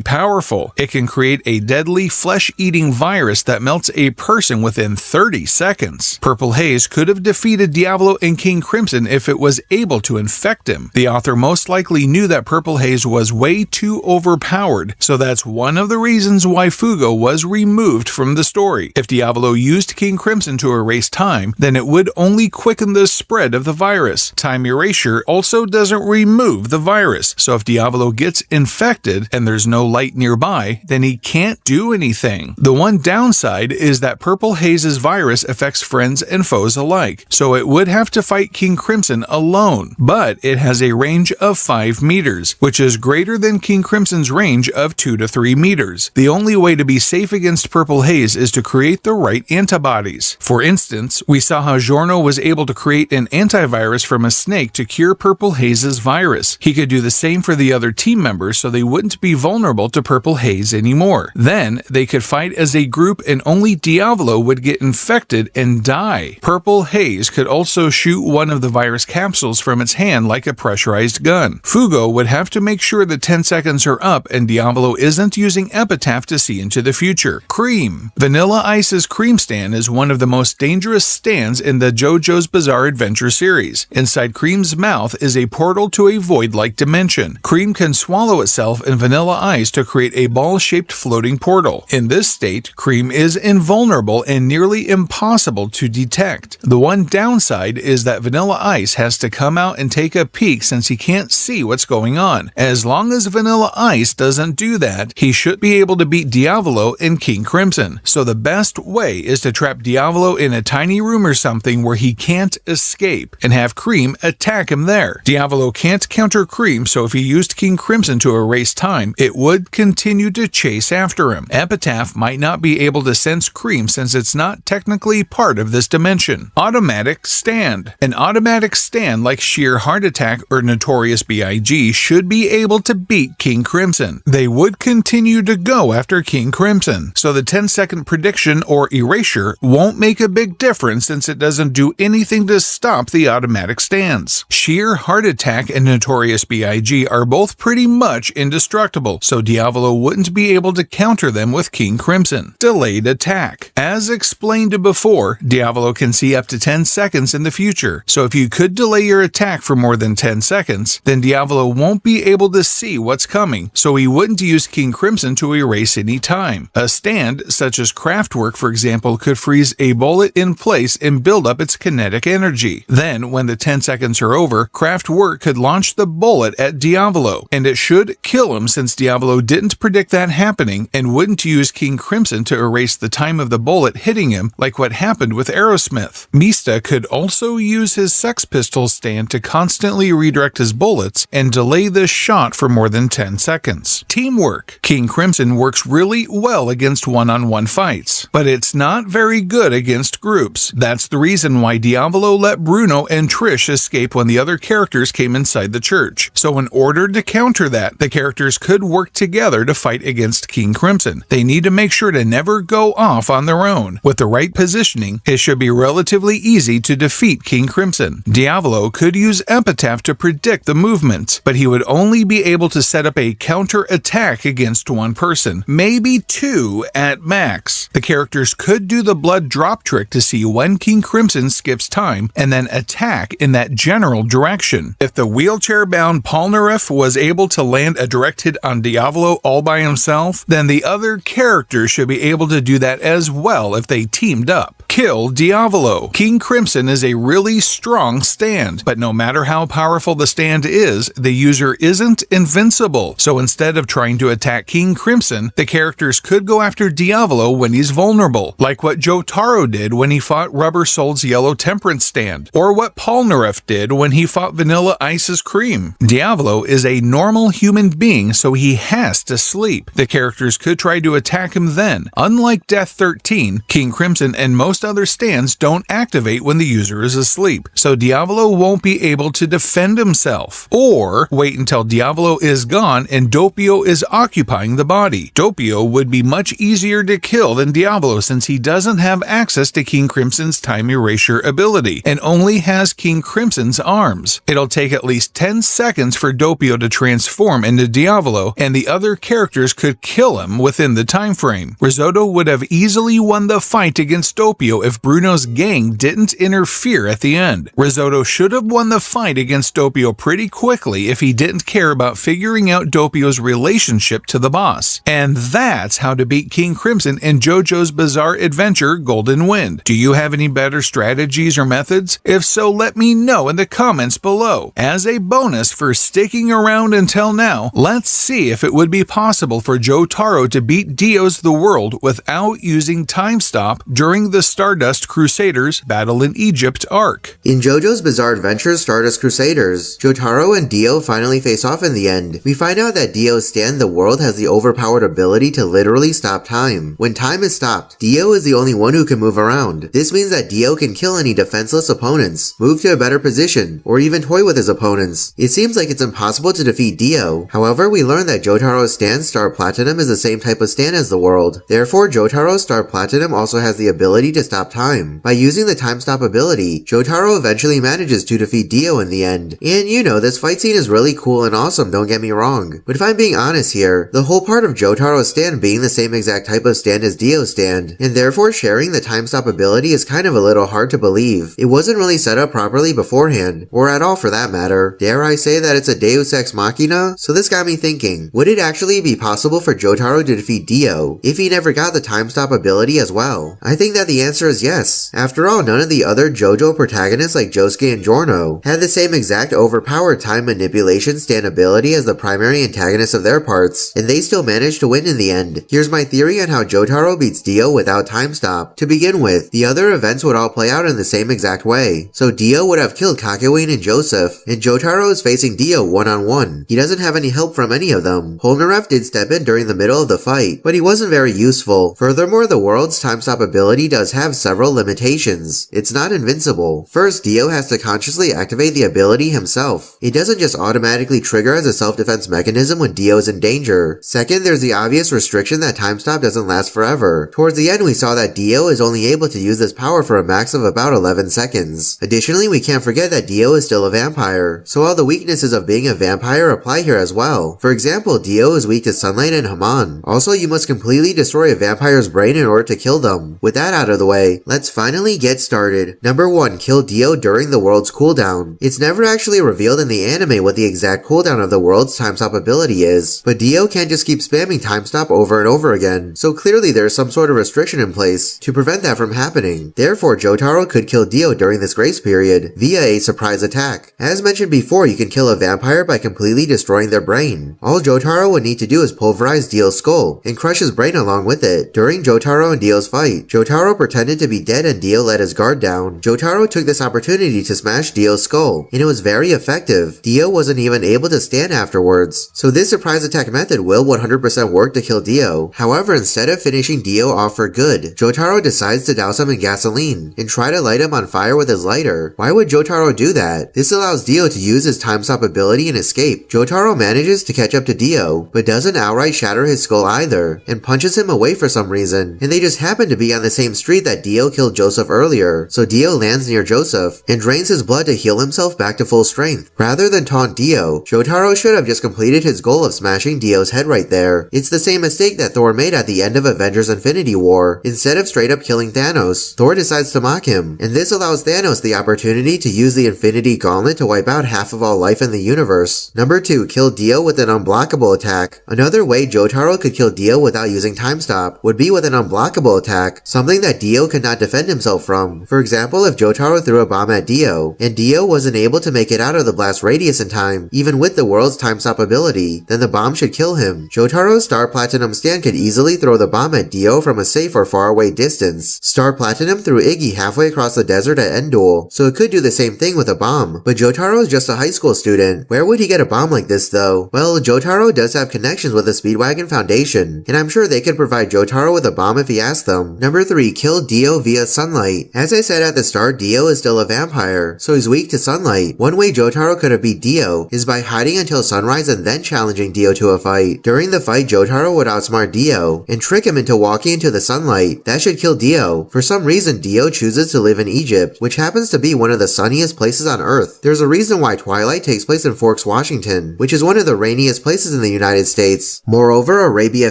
powerful. It can create a deadly flesh-eating virus that melts a person within 30 seconds. Purple Haze could have defeated Diavolo and King Crimson if it was able to infect him. The author most likely knew that Purple Haze was way too overpowered, so that's one of the reasons why Fugo was removed from the story. If Diavolo used King Crimson to erase time, then it would only quicken the spread of the virus. Time erasure also doesn't remove the virus, so if Diavolo gets infected and there's no light nearby, then he can't do anything. The one downside is that Purple Haze's virus affects friends and foes alike, so it would have to fight King Crimson alone, but it has a range of 5 meters, which is greater than King Crimson's range of 2 to 3 meters. The only way to be safe against Purple Haze is to create the right antibodies. For instance, we saw how Giorno was able to create an antivirus from a snake to cure Purple Haze's virus. He could do the same for the other team members so they wouldn't be vulnerable to Purple Haze anymore. Then, they could fight as a group and only Diavolo would get infected and die. Purple Haze could also shoot one of the virus capsules from its hand like a pressurized gun. Fugo would have to make sure the 10 seconds are up and Diavolo isn't using Epitaph to see into the future. Cream. Vanilla Ice's Cream Stand is one of the most dangerous stands in the JoJo's Bizarre Adventure series. Inside Cream's mouth is a portal to a void-like dimension. Cream can swallow itself in vanilla ice to create a ball-shaped floating portal. In this state, Cream is invulnerable and nearly impossible to detect. The one downside is that Vanilla Ice has to come out and take a peek since he can't see what's going on. As long as Vanilla Ice doesn't do that, he should be able to beat Diavolo and King Crimson. So the best way is to trap Diavolo in a tiny room or something where he can't escape, and have Cream attack him there. Diavolo can't counter Cream, so if he used King Crimson to erase time, it would continue to chase after him. Epitaph might not be able to sense Cream since it's not technically part of this dimension. Automatic Stand. An automatic stand like Sheer Heart Attack or Notorious B.I.G. should be able to beat King Crimson. They would continue to go after King Crimson, so the 10-second prediction or erasure won't make a big difference since it doesn't do anything to stop the automatic stands. Sheer Heart Attack and Notorious B.I.G. are both pretty much indestructible, so Diavolo wouldn't be able to counter them with King Crimson. Delayed Attack. As explained before, Diavolo can see up to 10 seconds in the future, so if you could delay your attack for more than 10 seconds, then Diavolo won't be able to see what's coming, so he wouldn't use King Crimson to erase any time. A stand, such as Craftwork for example, could freeze a bullet in place and build up its kinetic energy. Then, when the 10 seconds are over, Craftwork could launch the bullet at Diavolo, and it should kill him since Diavolo didn't predict that happening and wouldn't use King Crimson to erase the time of the bullet hitting him like what happened with Aerosmith. Mista could also use his Sex Pistol stand to constantly redirect his bullets and delay the shot for more than 10 seconds. Teamwork. King Crimson works really well against one-on-one fights, but it's not very good against groups. That's the reason why Diavolo let Bruno and Trish escape when the other characters came inside the church. So in order to counter that, the characters could work together to fight against King Crimson. They need to make sure to never go off on their own. With the right positioning, it should be relatively easy to defeat King Crimson. Diavolo could use Epitaph to predict the movement, but he would only be able to set up a counter attack against one person, maybe two at max. The characters could do the blood drop trick to see when King Crimson skips time and then attack in that general direction. If the wheelchair-bound Polnareff was able to land a direct hit on Diavolo all by himself, then the other characters should be able to do that as well if they teamed up. Kill Diavolo. King Crimson is a really strong stand, but no matter how powerful the stand is, the user isn't invincible. So instead of trying to attack King Crimson, the characters could go after Diavolo when he's vulnerable, like what Jotaro did when he fought Rubber Soul's Yellow Temperance stand, or what Polnareff did when he fought Vanilla Ice's Cream. Diavolo is a normal human being, so he has to sleep. The characters could try to attack him then. Unlike Death 13, King Crimson and most other stands don't activate when the user is asleep, so Diavolo won't be able to defend himself. Or wait until Diavolo is gone and Doppio is occupying the body. Doppio would be much easier to kill than Diavolo since he doesn't have access to King Crimson's time erasure ability and only has King Crimson's arms. It'll take at least 10 seconds for Doppio to transform into Diavolo, and the other characters could kill him within the time frame. Risotto would have easily won the fight against Doppio if Bruno's gang didn't interfere at the end. Risotto should have won the fight against Doppio pretty quickly if he didn't care about figuring out Doppio's relationship to the boss. And that's how to beat King Crimson in JoJo's Bizarre Adventure Golden Wind. Do you have any better strategies or methods? If so, let me know in the comments below. As a bonus for sticking around until now, let's see if it would be possible for Jotaro to beat Dio's the World without using Time Stop during the Stardust Crusaders Battle in Egypt arc. In JoJo's Bizarre Adventure Stardust Crusaders, Jotaro and Dio finally face off in the end. We find out that Dio's stand the world has the overpowered ability to literally stop time. When time is stopped, Dio is the only one who can move around. This means that Dio can kill any defenseless opponents, move to a better position, or even toy with his opponents. It seems like it's impossible to defeat Dio. However, we learn that Jotaro's stand Star Platinum is the same type of stand as the world. Therefore, Jotaro's Star Platinum also has the ability to stop time. By using the time stop ability, Jotaro eventually manages to defeat Dio in the end. And you know, this fight scene is really cool and awesome, don't get me wrong. But if I'm being honest here, the whole part of Jotaro's stand being the same exact type of stand as Dio's stand, and therefore sharing the time stop ability is kind of a little hard to believe. It wasn't really set up properly beforehand, or at all for that matter. Dare I say that it's a Deus Ex Machina? So this got me thinking, would it actually be possible for Jotaro to defeat Dio if he never got the time stop ability as well? I think that the answer is yes. After all, none of the other JoJo protagonists like Josuke and Giorno had the same exact overpowered time manipulation stand ability as the primary antagonists of their parts, and they still managed to win in the end. Here's my theory on how Jotaro beats Dio without time stop. To begin with, the other events would all play out in the same exact way. So Dio would have killed Kakyoin and Joseph, and Jotaro is facing Dio one-on-one. He doesn't have any help from any of them. Polnareff did step in during the middle of the fight, but he wasn't very useful. Furthermore, the world's time stop ability does have several limitations. It's not invincible. First, Dio has to consciously activate the ability himself. It doesn't just automatically trigger as a self-defense mechanism when Dio is in danger. Second, there's the obvious restriction that time stop doesn't last forever. Towards the end, we saw that Dio is only able to use this power for a max of about 11 seconds. Additionally, we can't forget that Dio is still a vampire, so all the weaknesses of being a vampire apply here as well. For example, Dio is weak to sunlight and Haman. Also, you must completely destroy a vampire's brain in order to kill them. With that out of the way, let's finally get started. Number 1. Kill Dio during the world's cooldown. It's never actually revealed in the anime what the exact cooldown of the world's time stop ability is, but Dio can't just keep spamming time stop over and over again, so clearly there's some sort of restriction in place to prevent that from happening. Therefore, Jotaro could kill Dio during this grace period via a surprise attack. As mentioned before, you can kill a vampire by completely destroying their brain. All Jotaro would need to do is pulverize Dio's skull and crush his brain along with it. During Jotaro and Dio's fight, Jotaro pretended to be dead and Dio let his guard down. Jotaro took this opportunity to smash Dio's skull, and it was very effective. Dio wasn't even able to stand afterwards, so this surprise attack method will 100% work to kill Dio. However, instead of finishing Dio off for good, Jotaro decides to douse him in gasoline and try to light him on fire with his lighter. Why would Jotaro do that? This allows Dio to use his time stop ability and escape. Jotaro manages to catch up to Dio, but doesn't outright shatter his skull either, and punches him away for some reason, and they just happen to be on the same street that Dio killed Joseph earlier, so Dio lands near Joseph and drains his blood to heal himself back to full strength. Rather than taunt Dio, Jotaro should have just completed his goal of smashing Dio's head right there. It's the same mistake that Thor made at the end of Avengers Infinity War. Instead of straight up killing Thanos, Thor decides to mock him, and this allows Thanos the opportunity to use the Infinity Gauntlet to wipe out half of all life in the universe. Number 2. Kill Dio with an unblockable attack. Another way Jotaro could kill Dio without using time stop would be with an unblockable attack, something that Dio Dio could not defend himself from. For example, if Jotaro threw a bomb at Dio, and Dio wasn't able to make it out of the blast radius in time, even with the world's time stop ability, then the bomb should kill him. Jotaro's Star Platinum stand could easily throw the bomb at Dio from a safe or faraway distance. Star Platinum threw Iggy halfway across the desert at Endul, so it could do the same thing with a bomb. But Jotaro is just a high school student. Where would he get a bomb like this though? Well, Jotaro does have connections with the Speedwagon Foundation, and I'm sure they could provide Jotaro with a bomb if he asked them. Number 3. Kill Dio via sunlight. As I said at the start, Dio is still a vampire, so he's weak to sunlight. One way Jotaro could have beat Dio is by hiding until sunrise and then challenging Dio to a fight. During the fight, Jotaro would outsmart Dio and trick him into walking into the sunlight. That should kill Dio. For some reason, Dio chooses to live in Egypt, which happens to be one of the sunniest places on Earth. There's a reason why Twilight takes place in Forks, Washington, which is one of the rainiest places in the United States. Moreover, Arabia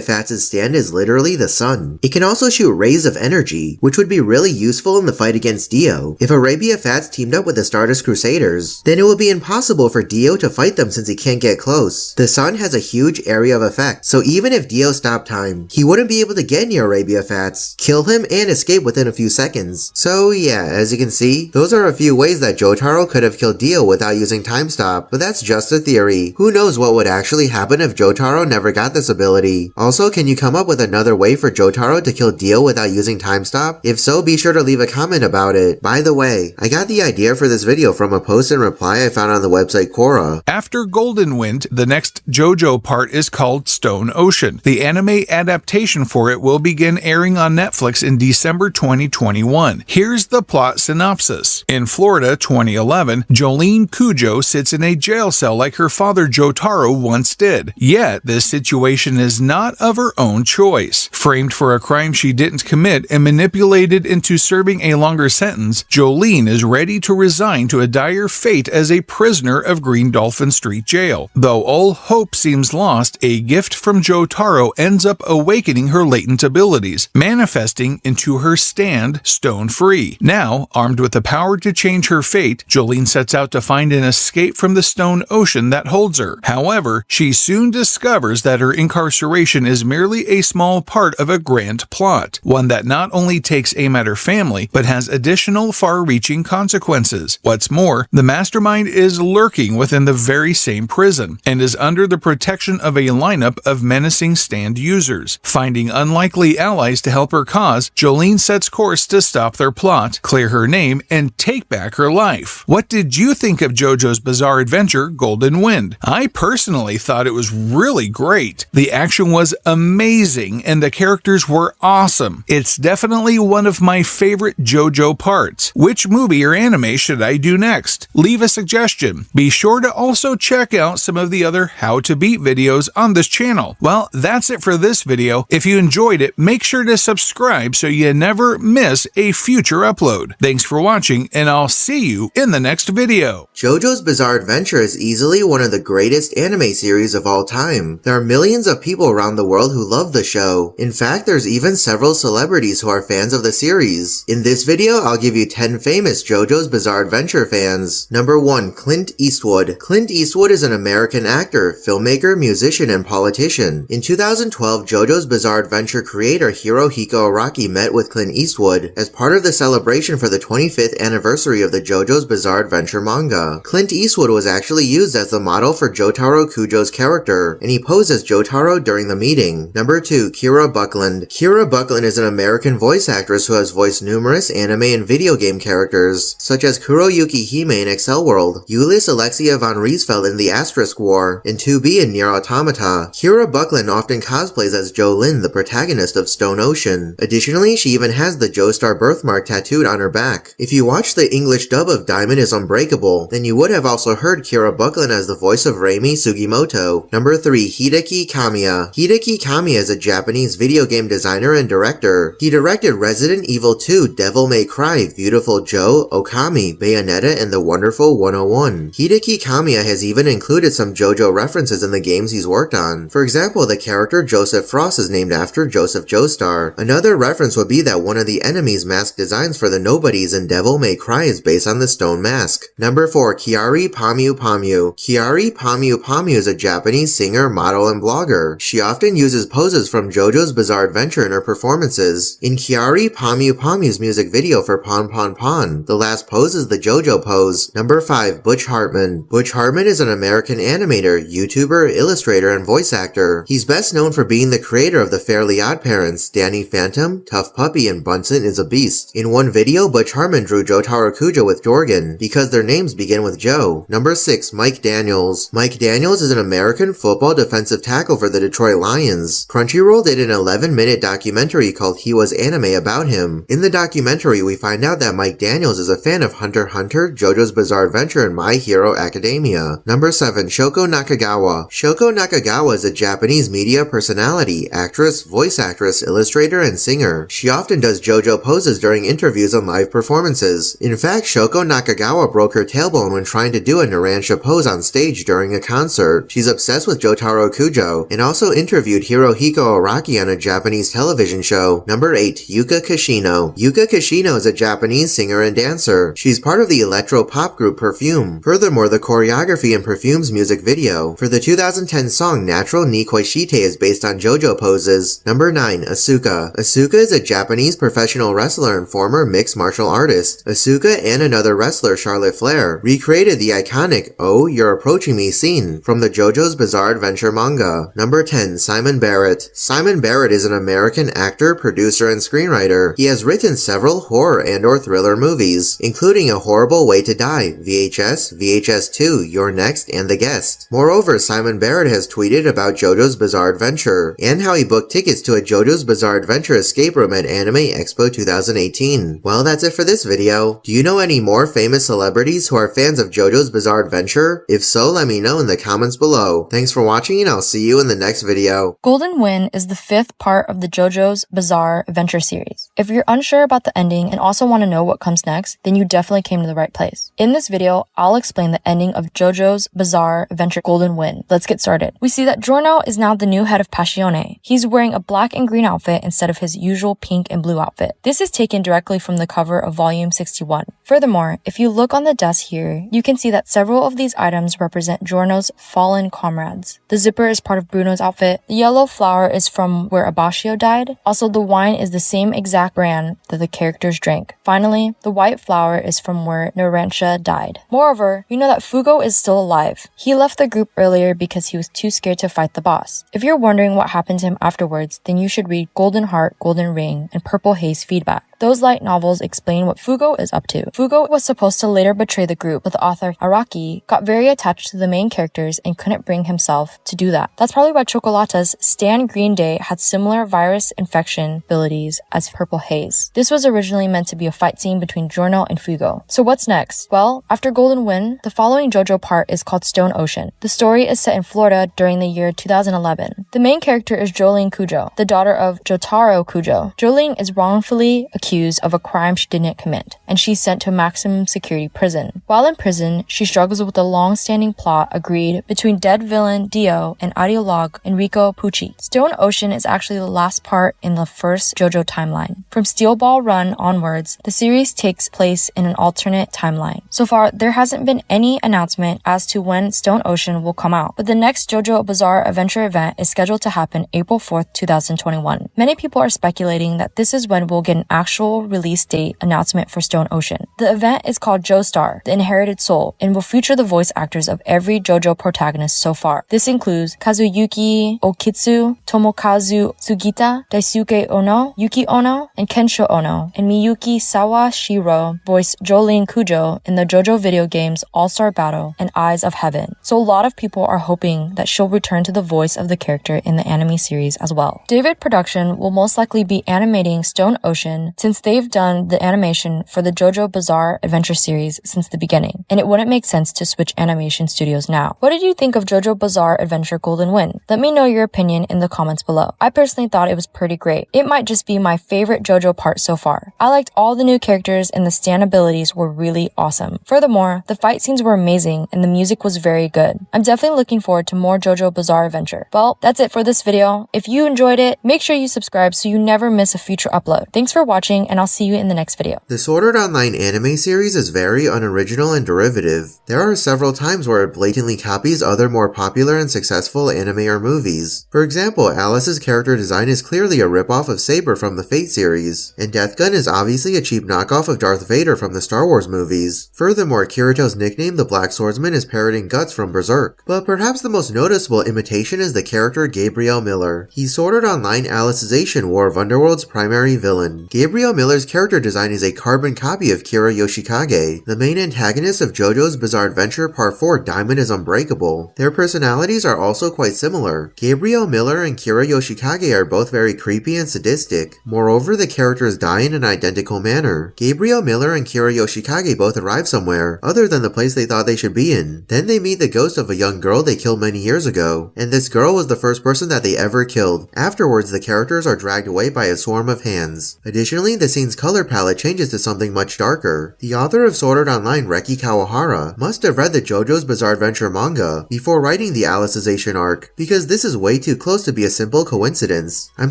Fats' stand is literally the sun. It can also shoot rays of energy, which would be really useful in the fight against Dio. If Arabia Fats teamed up with the Stardust Crusaders, then it would be impossible for Dio to fight them since he can't get close. The sun has a huge area of effect, so even if Dio stopped time, he wouldn't be able to get near Arabia Fats, kill him, and escape within a few seconds. So yeah, as you can see, those are a few ways that Jotaro could have killed Dio without using time stop, but that's just a theory. Who knows what would actually happen if Jotaro never got this ability? Also, can you come up with another way for Jotaro to kill Dio without using time stop? If so, be sure to leave a comment about it. By the way, I got the idea for this video from a post and reply I found on the website Quora. After Golden Wind, the next JoJo part is called Stone Ocean. The anime adaptation for it will begin airing on Netflix in December 2021. Here's the plot synopsis. In Florida 2011, Jolene Cujo sits in a jail cell like her father Jotaro once did. Yet, this situation is not of her own choice. Framed for a crime she didn't commit and manipulated into serving a longer sentence, Jolene is ready to resign to a dire fate as a prisoner of Green Dolphin Street Jail. Though all hope seems lost, a gift from Jotaro ends up awakening her latent abilities, manifesting into her stand stone free. Now, armed with the power to change her fate, Jolene sets out to find an escape from the stone ocean that holds her. However, she soon discovers that her incarceration is merely a small part of a grand plot, one that not only takes aim at her family, but has additional far-reaching consequences. What's more, the mastermind is lurking within the very same prison, and is under the protection of a lineup of menacing stand users. Finding unlikely allies to help her cause, Jolene sets course to stop their plot, clear her name, and take back her life. What did you think of JoJo's Bizarre Adventure Golden Wind? I personally thought it was really great. The action was amazing, and the characters were awesome. It's definitely one of my favorite JoJo parts. Which movie or anime should I do next? Leave a suggestion. Be sure to also check out some of the other How to Beat videos on this channel. Well, that's it for this video. If you enjoyed it, make sure to subscribe so you never miss a future upload. Thanks for watching, and I'll see you in the next video. JoJo's Bizarre Adventure is easily one of the greatest anime series of all time. There are millions of people around the world who love the show. In fact, there's even several celebrities who are fans of the series. In this video, I'll give you 10 famous JoJo's Bizarre Adventure fans. Number 1. Clint Eastwood. Clint Eastwood is an American actor, filmmaker, musician, and politician. In 2012, JoJo's Bizarre Adventure creator Hirohiko Araki met with Clint Eastwood as part of the celebration for the 25th anniversary of the JoJo's Bizarre Adventure manga. Clint Eastwood was actually used as the model for Jotaro Kujo's character, and he posed as Jotaro during the meeting. Number 2. Kira Buckland. Kira Buckland is an American voice actress who has voiced numerous anime and video game characters, such as Kuroyuki Hime in Excel World, Yulis Alexia von Riesfeld in The Asterisk War, and 2B in Nier Automata. Kira Buckland often cosplays as Jolene, the protagonist of Stone Ocean. Additionally, she even has the Joestar birthmark tattooed on her back. If you watch the English dub of Diamond is Unbreakable, then you would have also heard Kira Buckland as the voice of Reimi Sugimoto. Number 3. Hideki Kamiya. Hideki Kamiya is a Japanese video game designer and director. He directed Resident Evil 2, Devil May Cry, Beautiful Joe, Okami, Bayonetta, and The Wonderful 101. Hideki Kamiya has even included some JoJo references in the games he's worked on. For example, the character Joseph Frost is named after Joseph Joestar. Another reference would be that one of the enemy's mask designs for the Nobodies in Devil May Cry is based on the stone mask. Number 4. Kiari Pamu Pamu. Kiari Pamu Pamu is a Japanese singer, model, and blogger. She often uses poses from JoJo's Bizarre Adventure in her performances. In Kiari Ari Pamu music video for Pon Pon Pon. The last pose is the JoJo pose. Number 5. Butch Hartman. Butch Hartman is an American animator, YouTuber, illustrator, and voice actor. He's best known for being the creator of the Fairly OddParents, Danny Phantom, Tough Puppy, and Bunsen is a Beast. In one video, Butch Hartman drew Jotaro Kujo with Jorgen, because their names begin with Joe. Number 6. Mike Daniels. Mike Daniels is an American football defensive tackle for the Detroit Lions. Crunchyroll did an 11-minute documentary called He Was Anime about him. In the documentary, we find out that Mike Daniels is a fan of Hunter x Hunter, JoJo's Bizarre Adventure, and My Hero Academia. Number 7. Shoko Nakagawa. Shoko Nakagawa is a Japanese media personality, actress, voice actress, illustrator, and singer. She often does JoJo poses during interviews and live performances. In fact, Shoko Nakagawa broke her tailbone when trying to do a Narancia pose on stage during a concert. She's obsessed with Jotaro Kujo, and also interviewed Hirohiko Araki on a Japanese television show. Number 8. Yuka Kishino. Yuka Kishino is a Japanese singer and dancer. She's part of the electro-pop group Perfume. Furthermore, the choreography in Perfume's music video for the 2010 song Natural ni Koishite is based on JoJo poses. Number 9. Asuka. Asuka is a Japanese professional wrestler and former mixed martial artist. Asuka and another wrestler, Charlotte Flair, recreated the iconic "Oh, You're Approaching Me" scene from the JoJo's Bizarre Adventure manga. Number 10. Simon Barrett. Simon Barrett is an American actor, producer, and screenwriter. He has written several horror and/or thriller movies, including A Horrible Way to Die, VHS, VHS 2, You're Next, and The Guest. Moreover, Simon Barrett has tweeted about JoJo's Bizarre Adventure, and how he booked tickets to a JoJo's Bizarre Adventure escape room at Anime Expo 2018. Well, that's it for this video. Do you know any more famous celebrities who are fans of JoJo's Bizarre Adventure? If so, let me know in the comments below. Thanks for watching, and I'll see you in the next video. Golden Wind is the 5th part of the JoJo's Bizarre Adventure series. If you're unsure about the ending and also want to know what comes next, then you definitely came to the right place. In this video, I'll explain the ending of JoJo's Bizarre Adventure Golden Wind. Let's get started. We see that Giorno is now the new head of Passione. He's wearing a black and green outfit instead of his usual pink and blue outfit. This is taken directly from the cover of volume 61. Furthermore, if you look on the desk here, you can see that several of these items represent Giorno's fallen comrades. The zipper is part of Bruno's outfit. The yellow flower is from where Abashio died. Also, the wine is the same exact brand that the characters drank. Finally, the white flower is from where Narancia died. Moreover, we know that Fugo is still alive. He left the group earlier because he was too scared to fight the boss. If you're wondering what happened to him afterwards, then you should read Golden Heart, Golden Ring, and Purple Haze Feedback. Those light novels explain what Fugo is up to. Fugo was supposed to later betray the group, but the author Araki got very attached to the main characters and couldn't bring himself to do that. That's probably why Chocolata's Stan Green Day had similar virus infection abilities as Purple Haze. This was originally meant to be a fight scene between Giorno and Fugo. So what's next? Well, after Golden Wind, the following JoJo part is called Stone Ocean. The story is set in Florida during the year 2011. The main character is Jolene Kujo, the daughter of Jotaro Kujo. Jolene is wrongfully accused of a crime she didn't commit, and she's sent to a maximum security prison. While in prison, she struggles with a long-standing plot agreed between dead villain Dio and ideologue Enrico Pucci. Stone Ocean is actually the last part in the first JoJo timeline. From Steel Ball Run onwards, the series takes place in an alternate timeline. So far, there hasn't been any announcement as to when Stone Ocean will come out, but the next JoJo Bizarre Adventure event is scheduled to happen April 4th, 2021. Many people are speculating that this is when we'll get an actual release date announcement for Stone Ocean. The event is called Joestar, the Inherited Soul, and will feature the voice actors of every JoJo protagonist so far. This includes Kazuyuki Okitsu, Tomokazu Sugita, Daisuke Ono, Yuki Ono, and Kensho Ono, and Miyuki Sawashiro voiced Jolene Kujo in the JoJo video games All-Star Battle and Eyes of Heaven. So a lot of people are hoping that she'll return to the voice of the character in the anime series as well. David Production will most likely be animating Stone Ocean since they've done the animation for the JoJo Bizarre Adventure series since the beginning, and it wouldn't make sense to switch animation studios now. What did you think of JoJo Bizarre Adventure Golden Wind? Let me know your opinion in the comments below. I personally thought it was pretty great. It might just be my favorite JoJo part so far. I liked all the new characters and the Stan abilities were really awesome. Furthermore, the fight scenes were amazing and the music was very good. I'm definitely looking forward to more JoJo Bizarre Adventure. Well, that's it for this video. If you enjoyed it, make sure you subscribe so you never miss a future upload. Thanks for watching. watching, and I'll see you in the next video. The Sword Art Online anime series is very unoriginal and derivative. There are several times where it blatantly copies other more popular and successful anime or movies. For example, Alice's character design is clearly a ripoff of Saber from the Fate series, and Death Gun is obviously a cheap knockoff of Darth Vader from the Star Wars movies. Furthermore, Kirito's nickname, the Black Swordsman, is parroting Guts from Berserk. But perhaps the most noticeable imitation is the character Gabriel Miller. He's Sword Art Online Alicization War of Underworld's primary villain. Gabriel Miller's character design is a carbon copy of Kira Yoshikage, the main antagonist of JoJo's Bizarre Adventure Part 4 Diamond is Unbreakable. Their personalities are also quite similar. Gabriel Miller and Kira Yoshikage are both very creepy and sadistic. Moreover, the characters die in an identical manner. Gabriel Miller and Kira Yoshikage both arrive somewhere, other than the place they thought they should be in. Then they meet the ghost of a young girl they killed many years ago, and this girl was the first person that they ever killed. Afterwards, the characters are dragged away by a swarm of hands. Additionally, the scene's color palette changes to something much darker. The author of Sword Art Online, Reki Kawahara, must have read the JoJo's Bizarre Adventure manga before writing the Alicization arc, because this is way too close to be a simple coincidence. I'm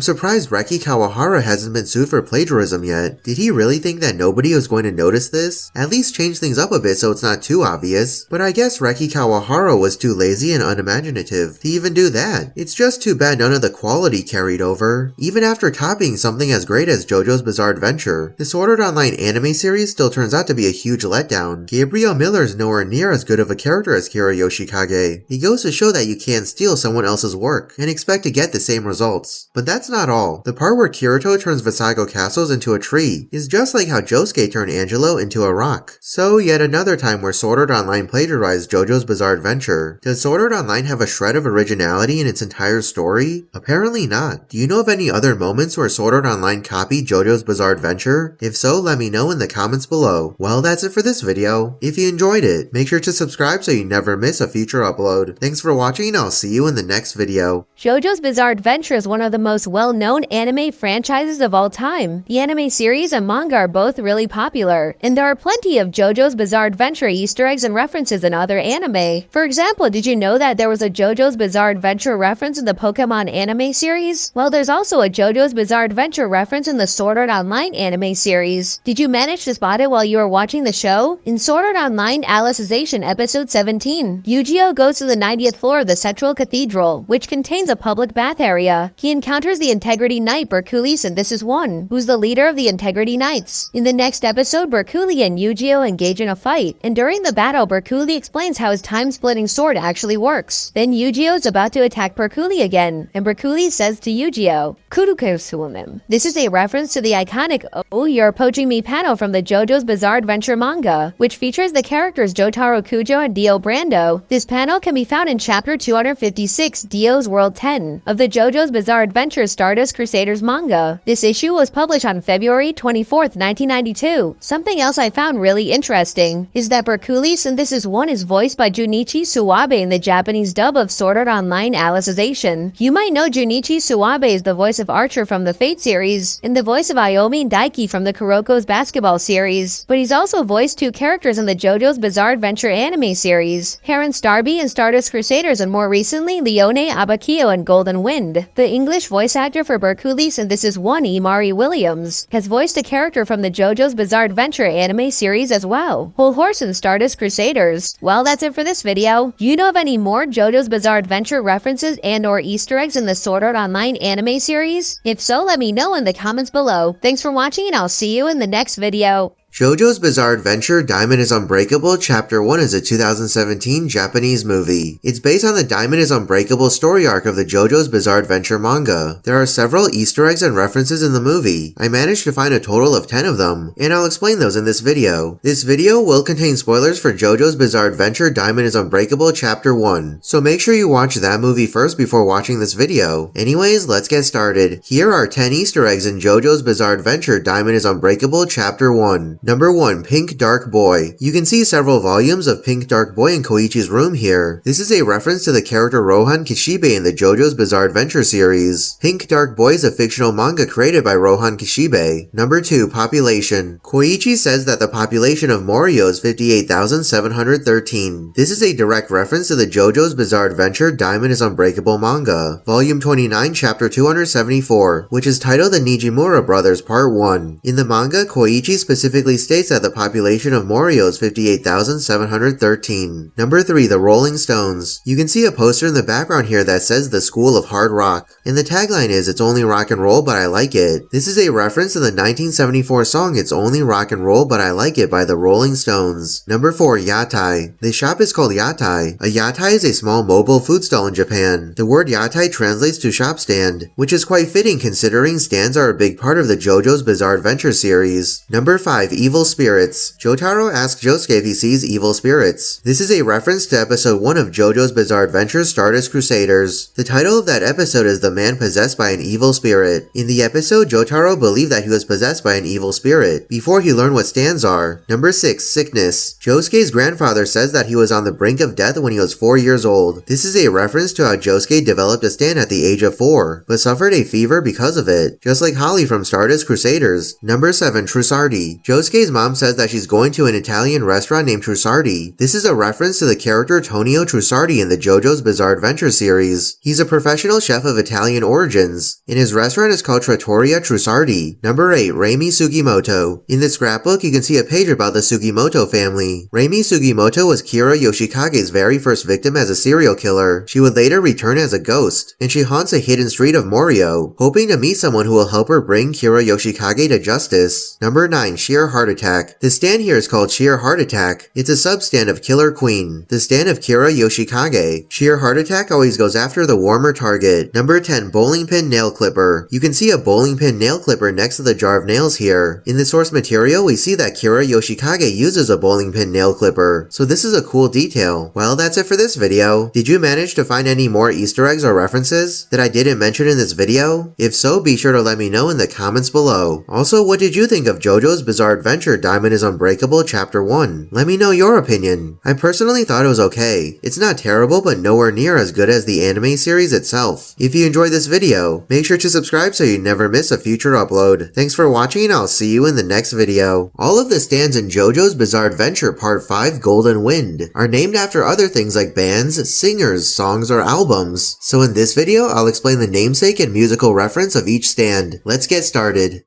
surprised Reki Kawahara hasn't been sued for plagiarism yet. Did he really think that nobody was going to notice this? At least change things up a bit so it's not too obvious. But I guess Reki Kawahara was too lazy and unimaginative to even do that. It's just too bad none of the quality carried over. Even after copying something as great as JoJo's Bizarre Adventure, the Sword Art Online anime series still turns out to be a huge letdown. Gabriel Miller is nowhere near as good of a character as Kira Yoshikage. He goes to show that you can't steal someone else's work and expect to get the same results. But that's not all. The part where Kirito turns Visago castles into a tree is just like how Josuke turned Angelo into a rock. So yet another time where Sword Art Online plagiarized JoJo's Bizarre Adventure. Does Sword Art Online have a shred of originality in its entire story? Apparently not. Do you know of any other moments where Sword Art Online copied JoJo's Bizarre Adventure? If so, let me know in the comments below. Well, that's it for this video. If you enjoyed it, make sure to subscribe so you never miss a future upload. Thanks for watching, and I'll see you in the next video. JoJo's Bizarre Adventure is one of the most well-known anime franchises of all time. The anime series and manga are both really popular, and there are plenty of JoJo's Bizarre Adventure Easter eggs and references in other anime. For example, did you know that there was a JoJo's Bizarre Adventure reference in the Pokemon anime series? Well, there's also a JoJo's Bizarre Adventure reference in the Sword Art Online anime series. Did you manage to spot it while you were watching the show? In Sword Art Online Alicization Episode 17, Yu-Gi-Oh goes to the 90th floor of the Central Cathedral, which contains a public bath area. He encounters the Integrity Knight Berkulis, and this is one, who's the leader of the Integrity Knights. In the next episode, Berkuli and Yu-Gi-Oh engage in a fight, and during the battle, Berkuli explains how his time-splitting sword actually works. Then Yu-Gi-Oh is about to attack Berkuli again, and Berkuli says to Yu-Gi-Oh, "Kurukesunem." This is a reference to the iconic "Oh, you're poaching me" panel from the JoJo's Bizarre Adventure manga, which features the characters Jotaro Kujo and Dio Brando. This panel can be found in chapter 256, Dio's World 10, of the JoJo's Bizarre Adventure Stardust Crusaders manga. This issue was published on February 24th, 1992. Something else I found really interesting is that Berkuli Synthesis 1 is voiced by Junichi Suwabe in the Japanese dub of Sword Art Online Alicization. You might know Junichi Suwabe is the voice of Archer from the Fate series, and the voice of Ayumi Daiki from the Kuroko's basketball series, but he's also voiced two characters in the JoJo's Bizarre Adventure anime series, Heron Starby and Stardust Crusaders, and more recently, Leone Abakio and Golden Wind. The English voice actor for Berkuli Synthesis 1, Imari Williams, has voiced a character from the JoJo's Bizarre Adventure anime series as well, Whole Horse and Stardust Crusaders. Well, that's it for this video. Do you know of any more JoJo's Bizarre Adventure references and or Easter eggs in the Sword Art Online anime series? If so, let me know in the comments below. Thanks for watching, and I'll see you in the next video. JoJo's Bizarre Adventure Diamond is Unbreakable Chapter 1 is a 2017 Japanese movie. It's based on the Diamond is Unbreakable story arc of the JoJo's Bizarre Adventure manga. There are several Easter eggs and references in the movie. I managed to find a total of 10 of them, and I'll explain those in this video. This video will contain spoilers for JoJo's Bizarre Adventure Diamond is Unbreakable Chapter 1, so make sure you watch that movie first before watching this video. Anyways, let's get started. Here are 10 Easter eggs in JoJo's Bizarre Adventure Diamond is Unbreakable Chapter 1. Number 1. Pink Dark Boy. You can see several volumes of Pink Dark Boy in Koichi's room here. This is a reference to the character Rohan Kishibe in the JoJo's Bizarre Adventure series. Pink Dark Boy is a fictional manga created by Rohan Kishibe. Number 2. Population. Koichi says that the population of Morio is 58,713. This is a direct reference to the JoJo's Bizarre Adventure Diamond is Unbreakable manga, Volume 29, Chapter 274, which is titled The Nijimura Brothers Part 1. In the manga, Koichi specifically states that the population of Morio is 58,713. Number 3. The Rolling Stones. You can see a poster in the background here that says The School of Hard Rock, and the tagline is "It's only rock and roll, but I like it." This is a reference to the 1974 song "It's Only Rock and Roll, but I Like It" by the Rolling Stones. Number 4. Yatai. The shop is called Yatai. A yatai is a small mobile food stall in Japan. The word yatai translates to shop stand, which is quite fitting considering stands are a big part of the JoJo's Bizarre Adventure series. Number 5. Evil Spirits. Jotaro asks Josuke if he sees evil spirits. This is a reference to episode 1 of JoJo's Bizarre Adventure Stardust Crusaders. The title of that episode is The Man Possessed by an Evil Spirit. In the episode, Jotaro believed that he was possessed by an evil spirit before he learned what stands are. Number 6. Sickness. Josuke's grandfather says that he was on the brink of death when he was 4 years old. This is a reference to how Josuke developed a stand at the age of 4, but suffered a fever because of it, just like Holly from Stardust Crusaders. Number 7. Trussardi. Josuke's mom says that she's going to an Italian restaurant named Trussardi. This is a reference to the character Tonio Trussardi in the JoJo's Bizarre Adventure series. He's a professional chef of Italian origins, and his restaurant is called Trattoria Trussardi. Number 8. Reimi Sugimoto. In the scrapbook, you can see a page about the Sugimoto family. Reimi Sugimoto was Kira Yoshikage's very first victim as a serial killer. She would later return as a ghost, and she haunts a hidden street of Morio, hoping to meet someone who will help her bring Kira Yoshikage to justice. Number 9. Sheer Heart Attack. The stand here is called Sheer Heart Attack. It's a sub-stand of Killer Queen, the stand of Kira Yoshikage. Sheer Heart Attack always goes after the warmer target. Number 10. Bowling Pin Nail Clipper. You can see a bowling pin nail clipper next to the jar of nails here. In the source material, we see that Kira Yoshikage uses a bowling pin nail clipper, so this is a cool detail. Well, that's it for this video. Did you manage to find any more Easter eggs or references that I didn't mention in this video? If so, be sure to let me know in the comments below. Also, what did you think of JoJo's Bizarre Adventure Diamond is Unbreakable Chapter 1? Let me know your opinion. I personally thought it was okay. It's not terrible, but nowhere near as good as the anime series itself. If you enjoyed this video, make sure to subscribe so you never miss a future upload. Thanks for watching, and I'll see you in the next video. All of the stands in JoJo's Bizarre Adventure Part 5 Golden Wind are named after other things like bands, singers, songs, or albums. So in this video, I'll explain the namesake and musical reference of each stand. Let's get started.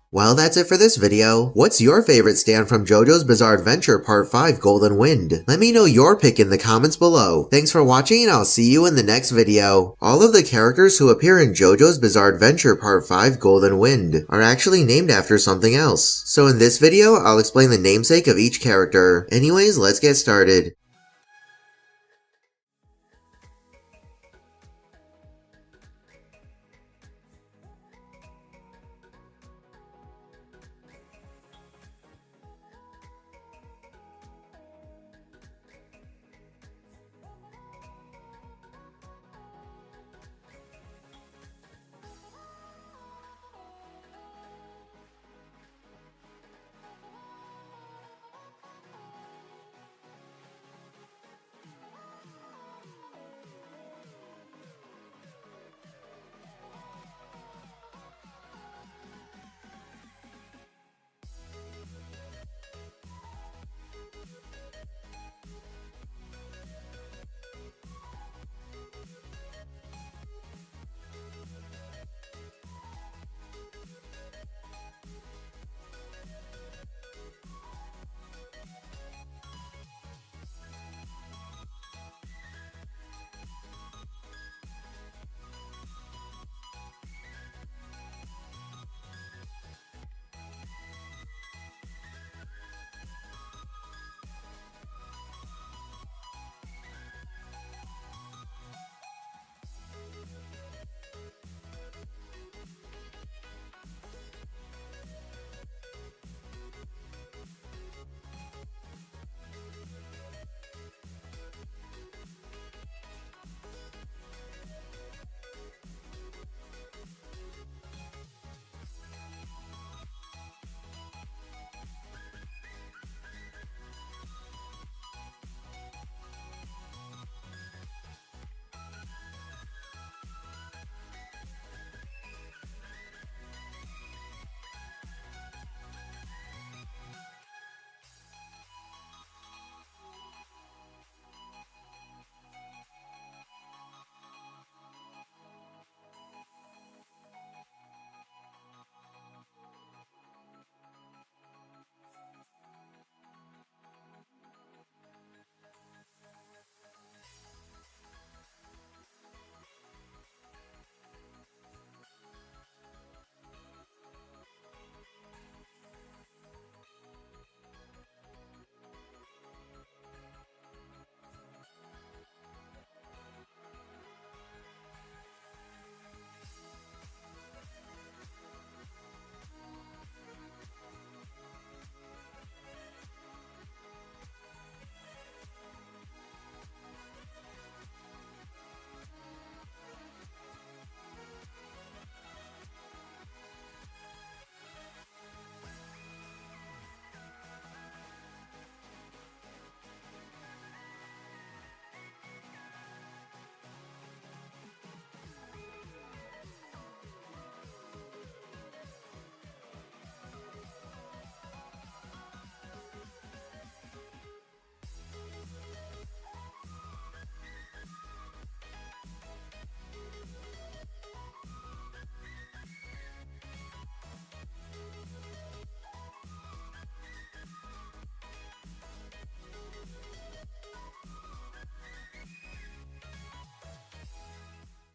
Well, that's it for this video. What's your favorite stand from JoJo's Bizarre Adventure Part 5 Golden Wind? Let me know your pick in the comments below. Thanks for watching and I'll see you in the next video. All of the characters who appear in JoJo's Bizarre Adventure Part 5 Golden Wind are actually named after something else. So in this video, I'll explain the namesake of each character. Anyways, let's get started.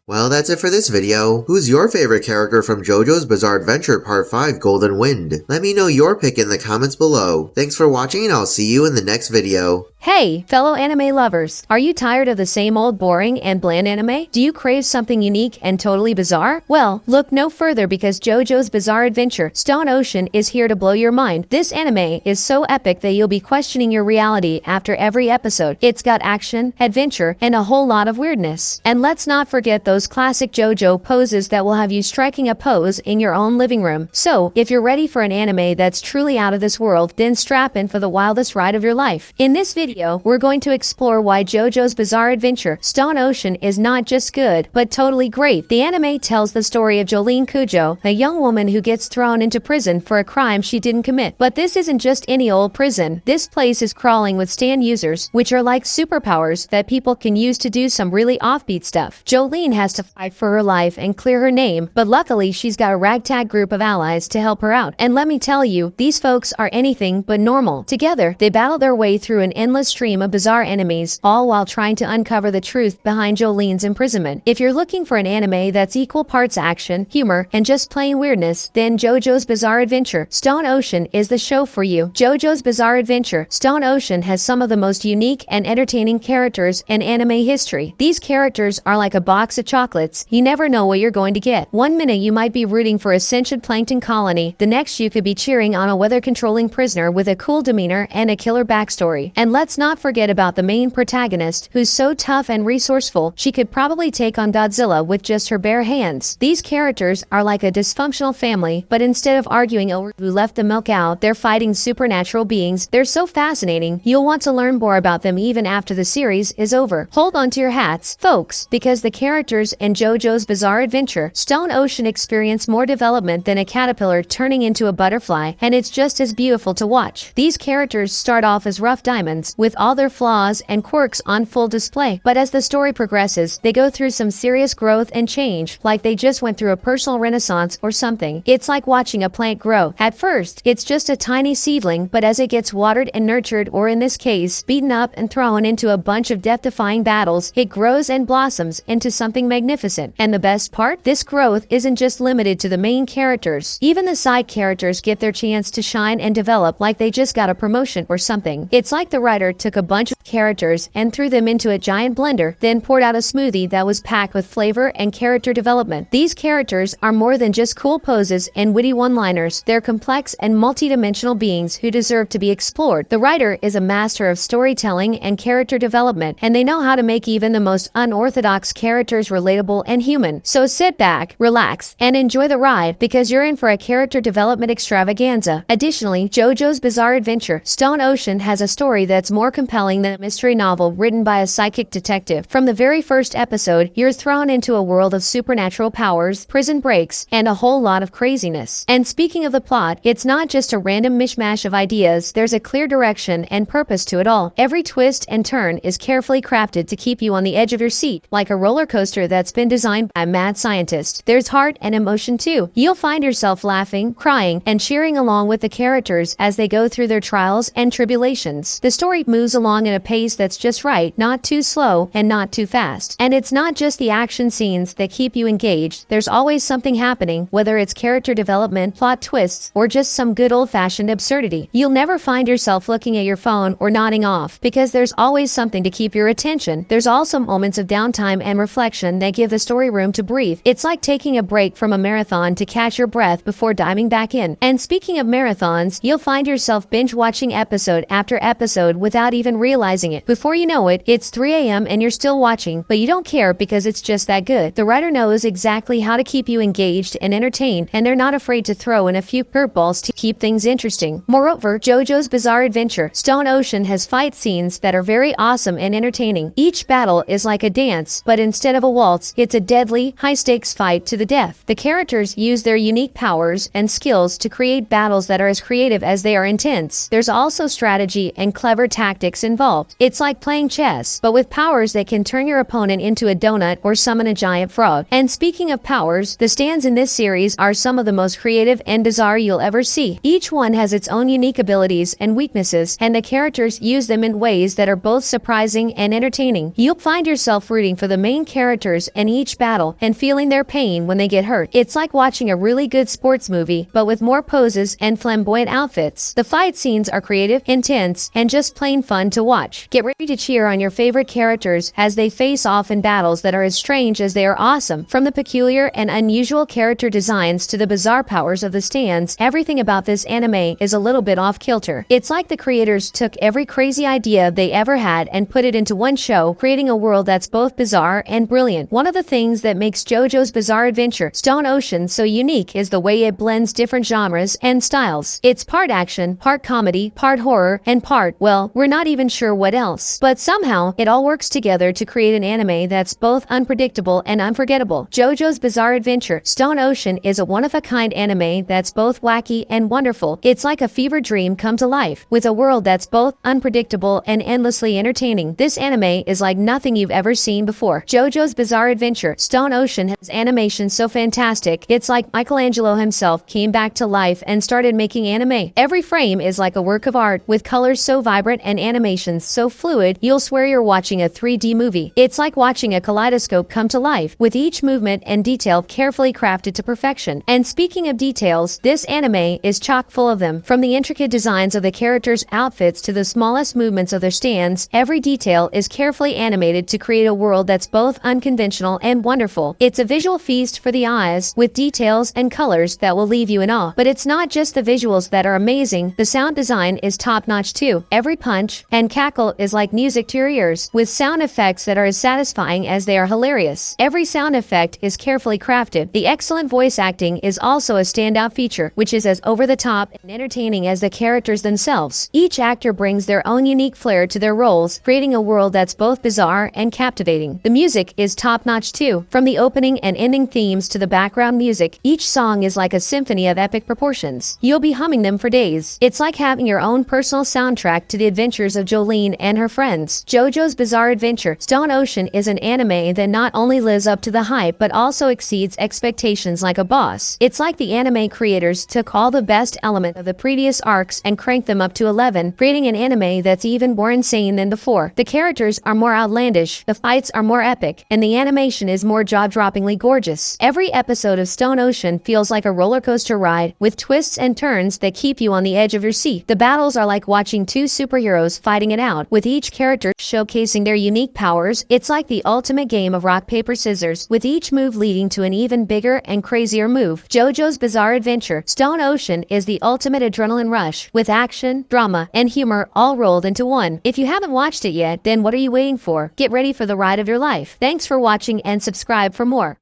Well, that's it for this video. Who's your favorite character from JoJo's Bizarre Adventure Part 5 Golden Wind? Let me know your pick in the comments below. Thanks for watching and I'll see you in the next video. Hey, fellow anime lovers! Are you tired of the same old boring and bland anime? Do you crave something unique and totally bizarre? Well, look no further because JoJo's Bizarre Adventure Stone Ocean is here to blow your mind. This anime is so epic that you'll be questioning your reality after every episode. It's got action, adventure, and a whole lot of weirdness. And let's not forget those classic JoJo poses that will have you striking a pose in your own living room. So, if you're ready for an anime that's truly out of this world, then strap in for the wildest ride of your life. In this video, video, we're going to explore why JoJo's Bizarre Adventure Stone Ocean is not just good, but totally great. The anime tells the story of Jolene Cujo, a young woman who gets thrown into prison for a crime she didn't commit. But this isn't just any old prison. This place is crawling with stand users, which are like superpowers that people can use to do some really offbeat stuff. Jolene has to fight for her life and clear her name, but luckily she's got a ragtag group of allies to help her out. And let me tell you, these folks are anything but normal. Together, they battle their way through an endless stream of bizarre enemies, all while trying to uncover the truth behind Jolene's imprisonment. If you're looking for an anime that's equal parts action, humor, and just plain weirdness, then JoJo's Bizarre Adventure Stone Ocean is the show for you. JoJo's Bizarre Adventure Stone Ocean has some of the most unique and entertaining characters in anime history. These characters are like a box of chocolates. You never know what you're going to get. One minute you might be rooting for a sentient plankton colony, the next you could be cheering on a weather-controlling prisoner with a cool demeanor and a killer backstory. And let's not forget about the main protagonist, who's so tough and resourceful, she could probably take on Godzilla with just her bare hands. These characters are like a dysfunctional family, but instead of arguing over who left the milk out, they're fighting supernatural beings. They're so fascinating, you'll want to learn more about them even after the series is over. Hold on to your hats, folks, because the characters in JoJo's Bizarre Adventure Stone Ocean experience more development than a caterpillar turning into a butterfly, and it's just as beautiful to watch. These characters start off as rough diamonds, with all their flaws and quirks on full display, but as the story progresses, they go through some serious growth and change, like they just went through a personal renaissance or something. It's like watching a plant grow. At first, it's just a tiny seedling, but as it gets watered and nurtured, or in this case, beaten up and thrown into a bunch of death-defying battles, it grows and blossoms into something magnificent. And the best part? This growth isn't just limited to the main characters. Even the side characters get their chance to shine and develop like they just got a promotion or something. It's like the writer took a bunch of characters and threw them into a giant blender, then poured out a smoothie that was packed with flavor and character development. These characters are more than just cool poses and witty one-liners. They're complex and multi-dimensional beings who deserve to be explored. The writer is a master of storytelling and character development, and they know how to make even the most unorthodox characters relatable and human. So sit back, relax, and enjoy the ride, because you're in for a character development extravaganza. Additionally, JoJo's Bizarre Adventure Stone Ocean has a story that's more compelling than a mystery novel written by a psychic detective. From the very first episode, you're thrown into a world of supernatural powers, prison breaks, and a whole lot of craziness. And speaking of the plot, it's not just a random mishmash of ideas. There's a clear direction and purpose to it all. Every twist and turn is carefully crafted to keep you on the edge of your seat, like a roller coaster that's been designed by a mad scientist. There's heart and emotion too. You'll find yourself laughing, crying, and cheering along with the characters as they go through their trials and tribulations. The story moves along at a pace that's just right, not too slow and not too fast. And it's not just the action scenes that keep you engaged. There's always something happening, whether it's character development, plot twists, or just some good old-fashioned absurdity. You'll never find yourself looking at your phone or nodding off, because there's always something to keep your attention. There's also moments of downtime and reflection that give the story room to breathe. It's like taking a break from a marathon to catch your breath before diving back in. And speaking of marathons, you'll find yourself binge-watching episode after episode without even realizing it. Before you know it, it's 3 a.m. and you're still watching, but you don't care because it's just that good. The writer knows exactly how to keep you engaged and entertained, and they're not afraid to throw in a few curveballs to keep things interesting. Moreover, JoJo's Bizarre Adventure Stone Ocean has fight scenes that are very awesome and entertaining. Each battle is like a dance, but instead of a waltz, it's a deadly, high-stakes fight to the death. The characters use their unique powers and skills to create battles that are as creative as they are intense. There's also strategy and clever tactics involved. It's like playing chess, but with powers that can turn your opponent into a donut or summon a giant frog. And speaking of powers, the stands in this series are some of the most creative and bizarre you'll ever see. Each one has its own unique abilities and weaknesses, and the characters use them in ways that are both surprising and entertaining. You'll find yourself rooting for the main characters in each battle and feeling their pain when they get hurt. It's like watching a really good sports movie, but with more poses and flamboyant outfits. The fight scenes are creative, intense, and just plain fun to watch. Get ready to cheer on your favorite characters as they face off in battles that are as strange as they are awesome. From the peculiar and unusual character designs to the bizarre powers of the stands, everything about this anime is a little bit off kilter. It's like the creators took every crazy idea they ever had and put it into one show, creating a world that's both bizarre and brilliant. One of the things that makes JoJo's Bizarre Adventure Stone Ocean so unique is the way it blends different genres and styles. It's part action, part comedy, part horror, and part, well, We're not even sure what else. But somehow, it all works together to create an anime that's both unpredictable and unforgettable. JoJo's Bizarre Adventure Stone Ocean is a one-of-a-kind anime that's both wacky and wonderful. It's like a fever dream come to life, with a world that's both unpredictable and endlessly entertaining. This anime is like nothing you've ever seen before. JoJo's Bizarre Adventure Stone Ocean has animation so fantastic, it's like Michelangelo himself came back to life and started making anime. Every frame is like a work of art, with colors so vibrant and animations so fluid, you'll swear you're watching a 3D movie. It's like watching a kaleidoscope come to life, with each movement and detail carefully crafted to perfection. And speaking of details, this anime is chock full of them. From the intricate designs of the characters' outfits to the smallest movements of their stands, every detail is carefully animated to create a world that's both unconventional and wonderful. It's a visual feast for the eyes, with details and colors that will leave you in awe. But it's not just the visuals that are amazing, the sound design is top-notch too. Every punch and cackle is like music to your ears, with sound effects that are as satisfying as they are hilarious. Every sound effect is carefully crafted. The excellent voice acting is also a standout feature, which is as over-the-top and entertaining as the characters themselves. Each actor brings their own unique flair to their roles, creating a world that's both bizarre and captivating. The music is top-notch too. From the opening and ending themes to the background music, each song is like a symphony of epic proportions. You'll be humming them for days. It's like having your own personal soundtrack to the adventures of Jolene and her friends. JoJo's Bizarre Adventure Stone Ocean is an anime that not only lives up to the hype but also exceeds expectations like a boss. It's like the anime creators took all the best elements of the previous arcs and cranked them up to 11, creating an anime that's even more insane than before. The characters are more outlandish, the fights are more epic, and the animation is more jaw-droppingly gorgeous. Every episode of Stone Ocean feels like a roller coaster ride, with twists and turns that keep you on the edge of your seat. The battles are like watching two superheroes fighting it out, with each character showcasing their unique powers. It's like the ultimate game of rock, paper, scissors, with each move leading to an even bigger and crazier move. JoJo's Bizarre Adventure Stone Ocean is the ultimate adrenaline rush, with action, drama, and humor all rolled into one. If you haven't watched it yet, then what are you waiting for? Get ready for the ride of your life. Thanks for watching and subscribe for more.